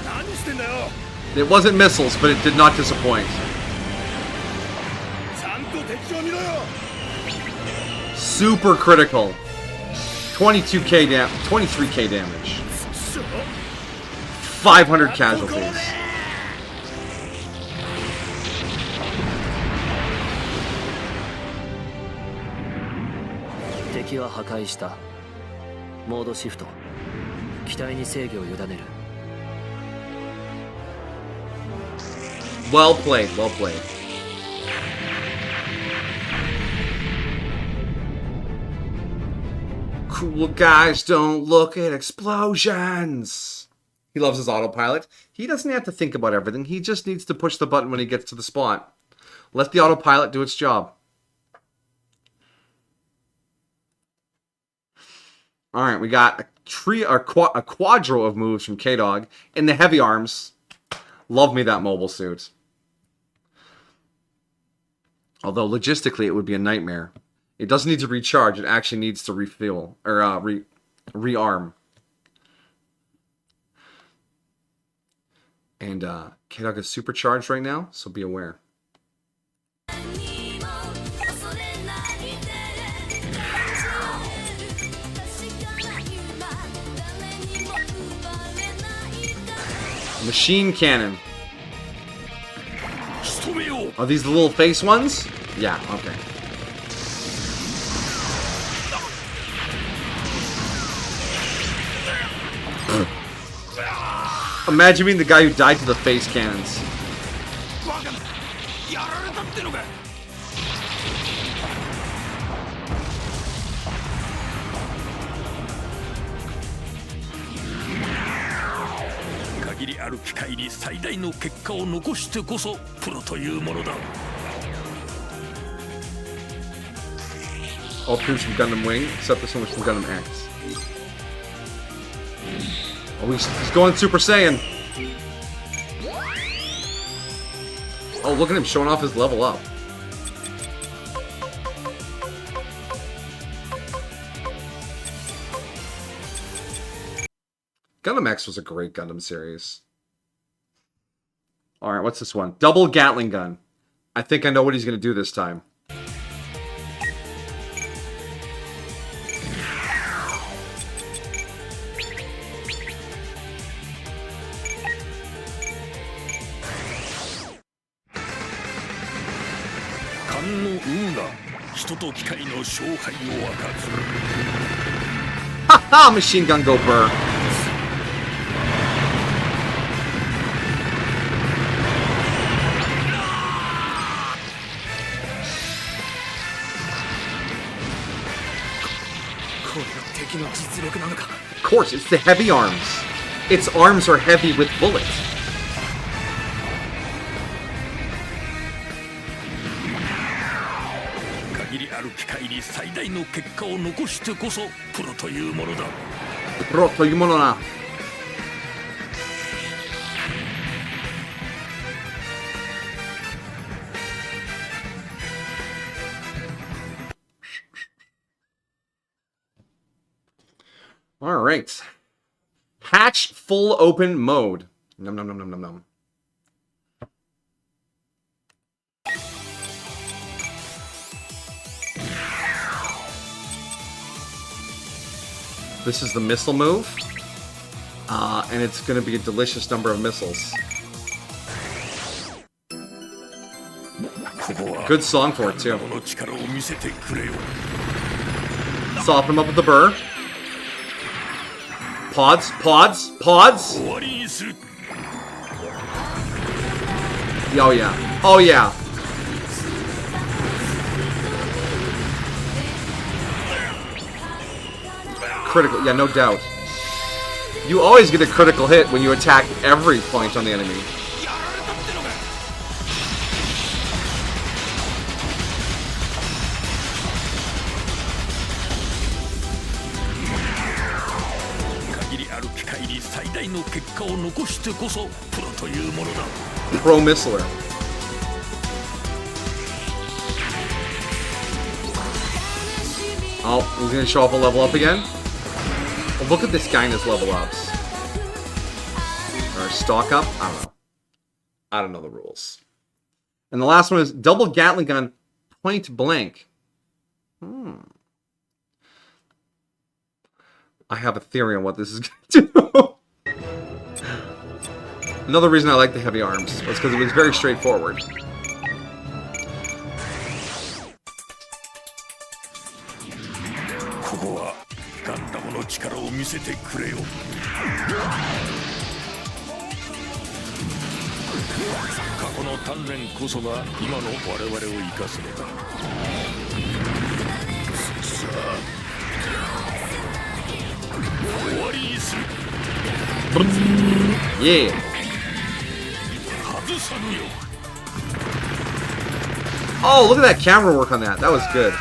D: 何してんだよ。
A: It wasn't missiles, but it did not disappoint.
D: ちゃんと敵を見ろよ。
A: Super critical. 23k damage. 500 casualties.
F: 敵は破壊したモードシフト機体に制御を委ねる
A: Well played, well played. Cool guys don't look at explosions. He loves his autopilot. He doesn't have to think about everything. He just needs to push the button when he gets to the spot. Let the autopilot do its job. Alright, we got a quadro of moves from K-Dog in the heavy arms. Love me that mobile suit. Although logistically it would be a nightmare. It doesn't need to recharge, it actually needs to refuel, or rearm. And K-Dog is supercharged right now, so be aware. Machine cannon. Are these the little face ones? Yeah, okay. Imagine being the guy who died to the face cannons. all troops from Gundam Wing, except for so much from Gundam X. Oh, he's going Super Saiyan. Oh, look at him showing off his level up. Gundam X was a great Gundam series. Alright, what's this one? Double Gatling Gun. I think I know what he's going to do this time. Haha! Machine Gun Go Burr. Of course, it's the heavy arms. Its arms are heavy with bullets. Proというものな。Alright. Hatch full open mode. Num num num num num num. This is the missile move. And it's going to be a delicious number of missiles. Good song for it, too. Soften him up with the burr. Pods, pods, pods! Oh yeah. Oh yeah. Critical, yeah, no doubt. You always get a critical hit when you attack every point on the enemy. Pro Missiler. Oh, he's gonna show off a level up again? Well, look at this guy in his level ups. Or stock up? I don't know. I don't know the rules. And the last one is double Gatling gun point blank. I have a theory on what this is going to do. Another reason I like the heavy arms was because it was very straightforward. Yeah. Oh, look at that camera work on that. That was good.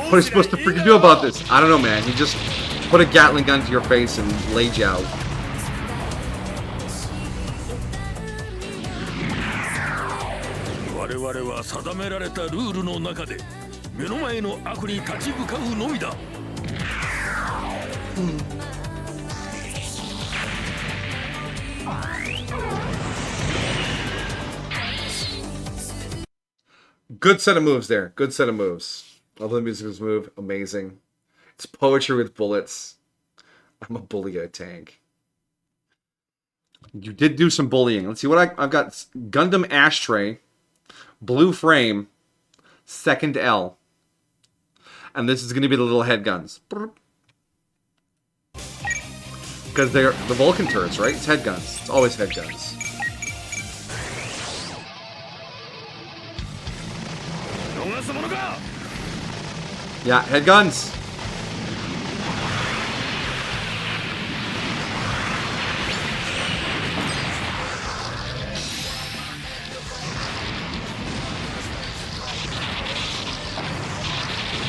A: What are you supposed to freaking do about this? I don't know, man. He just put a Gatling gun to your face and laid you out. Good set of moves there. Good set of moves. All the music was move. Amazing. It's poetry with bullets. I'm a bully a tank. You did do some bullying. Let's see what I've got. Gundam Ashtray. Blue frame. Second L. And this is going to be the little head guns. Because they're the Vulcan turrets, right? It's head guns. It's always head guns. Yeah, head guns.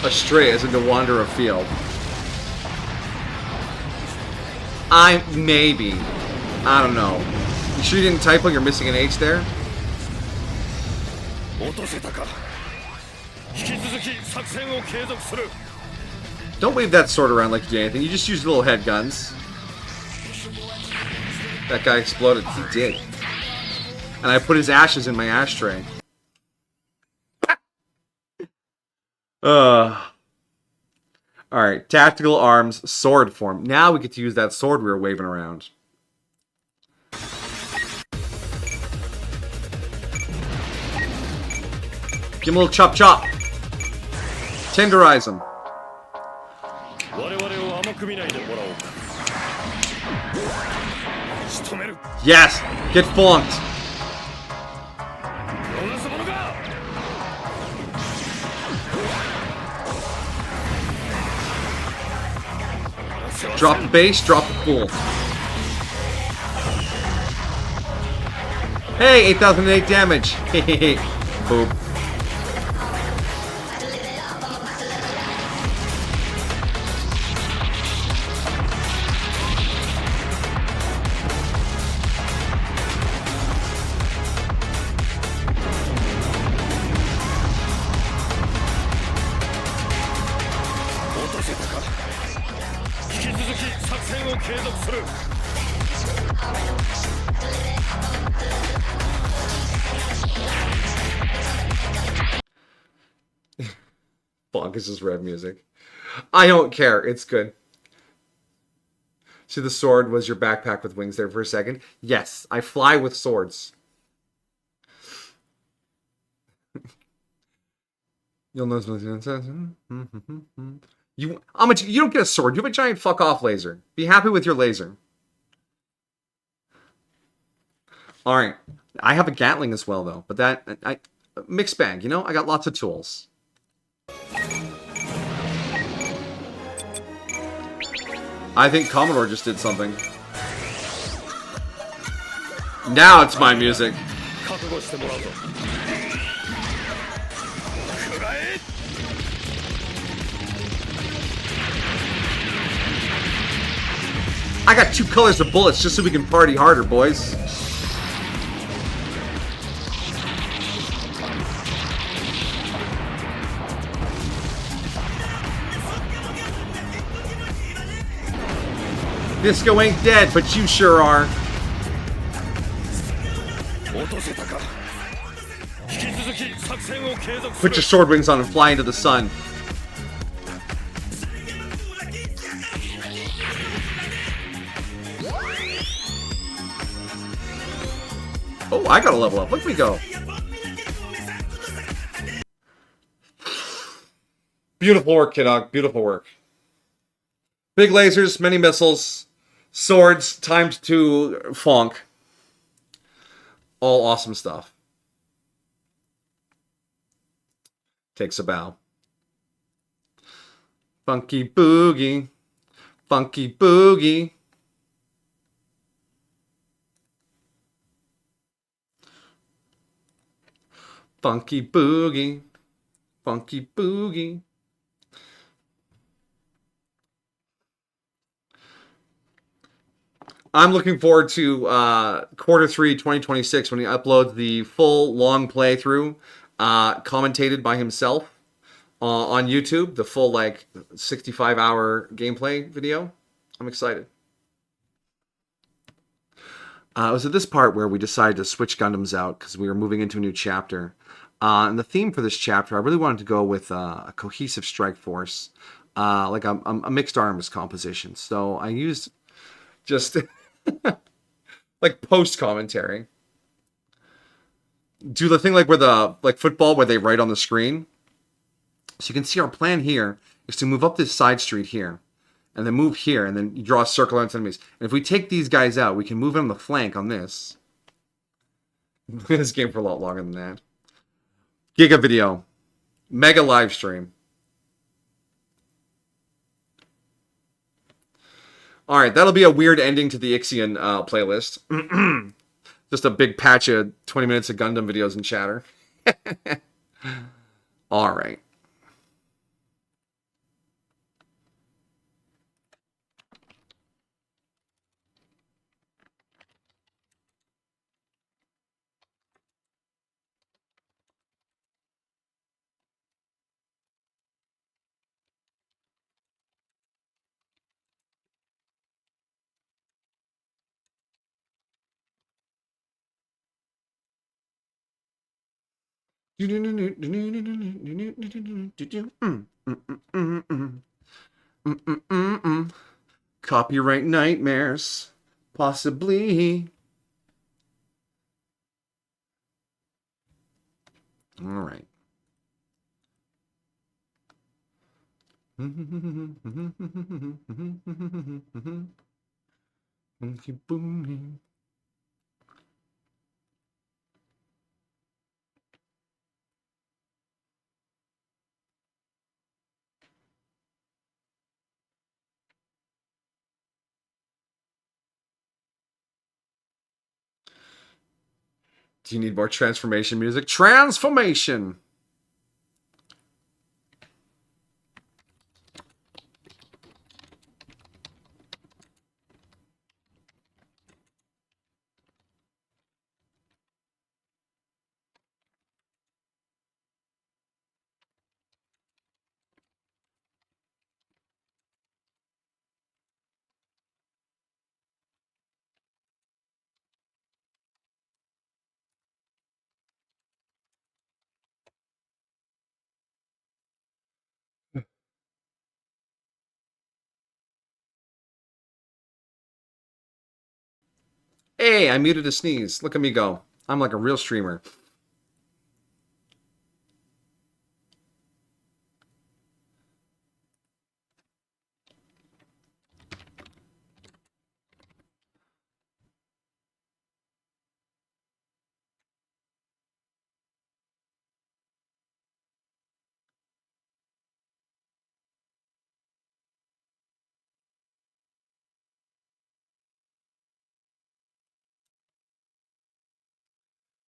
A: Astray as in to wander afield. Maybe. I don't know. You sure you didn't typo? You're missing an H there?
D: 落とせたか。引き続き作戦を継続する。
A: Don't wave that sword around like you did anything. You just use little head guns. That guy exploded. He did. And I put his ashes in my ashtray. Alright, tactical arms, sword form. Now we get to use that sword we were waving around. Give him a little chop chop. Tenderize him.
D: 我々を甘く見ないでもらおうか。仕留める。
A: Yes! Get flunked!
D: 逃すものか。
A: Drop the base, drop the fool. Hey, 8,008 damage! Hehehe. Boop. This is red music. I don't care. It's good. See, the sword was your backpack with wings there for a second. Yes, I fly with swords. You'll know. You don't get a sword. You have a giant fuck off laser. Be happy with your laser. All right. I have a Gatling as well, though. But mixed bag. You know, I got lots of tools. I think Commodore just did something. Now it's my music. I got 2 colors of bullets just so we can party harder, boys. Disco ain't dead, but you sure are. Put your sword wings on and fly into the sun. Oh, I gotta level up. Look at me go. Beautiful work, Kidog. Beautiful work. Big lasers, many missiles. Swords times 2 funk. All awesome stuff. Takes a bow. Funky boogie. Funky boogie. Funky boogie. Funky boogie. I'm looking forward to Q3 2026 when he uploads the full long playthrough, commentated by himself on YouTube, the full 65-hour gameplay video. I'm excited. It was at this part where we decided to switch Gundams out because we were moving into a new chapter. And the theme for this chapter, I really wanted to go with a cohesive strike force, like a mixed arms composition. So I used just like post commentary. Do the thing like where football where they write on the screen. So you can see our plan here is to move up this side street here, and then move here, and then you draw a circle around enemies. And if we take these guys out, we can move in on the flank on this. This game for a lot longer than that. Giga video, mega live stream. All right, that'll be a weird ending to the Ixion playlist. Just a big patch of 20 minutes of Gundam videos and chatter. All right. Copyright nightmares. Possibly. All right. Keep booming. Do you need more transformation music? Transformation! Hey, I muted a sneeze. Look at me go. I'm like a real streamer.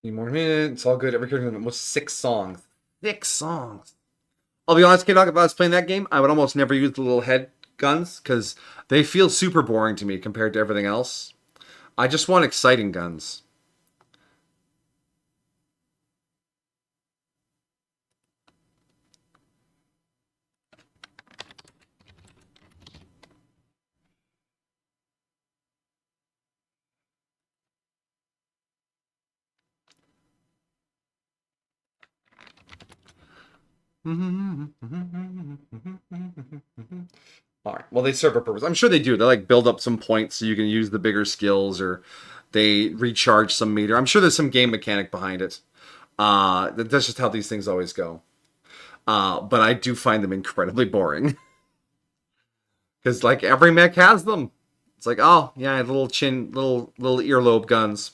A: Need more minutes. It's all good. Every character was 6 songs. 6 songs. I'll be honest, K-Dog, if I was playing that game, I would almost never use the little head guns because they feel super boring to me compared to everything else. I just want exciting guns. All right. Well, they serve a purpose. I'm sure they do. They like build up some points so you can use the bigger skills, or they recharge some meter. I'm sure there's some game mechanic behind it. That's just how these things always go. But I do find them incredibly boring because like every mech has them. It's like, oh yeah, little chin, little earlobe guns.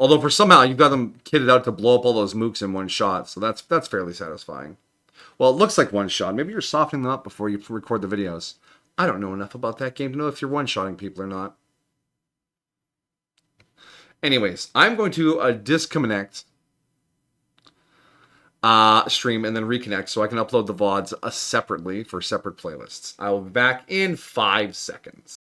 A: Although for somehow you've got them kitted out to blow up all those mooks in one shot, so that's fairly satisfying. Well, it looks like one shot. Maybe you're softening them up before you record the videos. I don't know enough about that game to know if you're one-shotting people or not. Anyways, I'm going to disconnect stream and then reconnect so I can upload the VODs separately for separate playlists. I will be back in 5 seconds.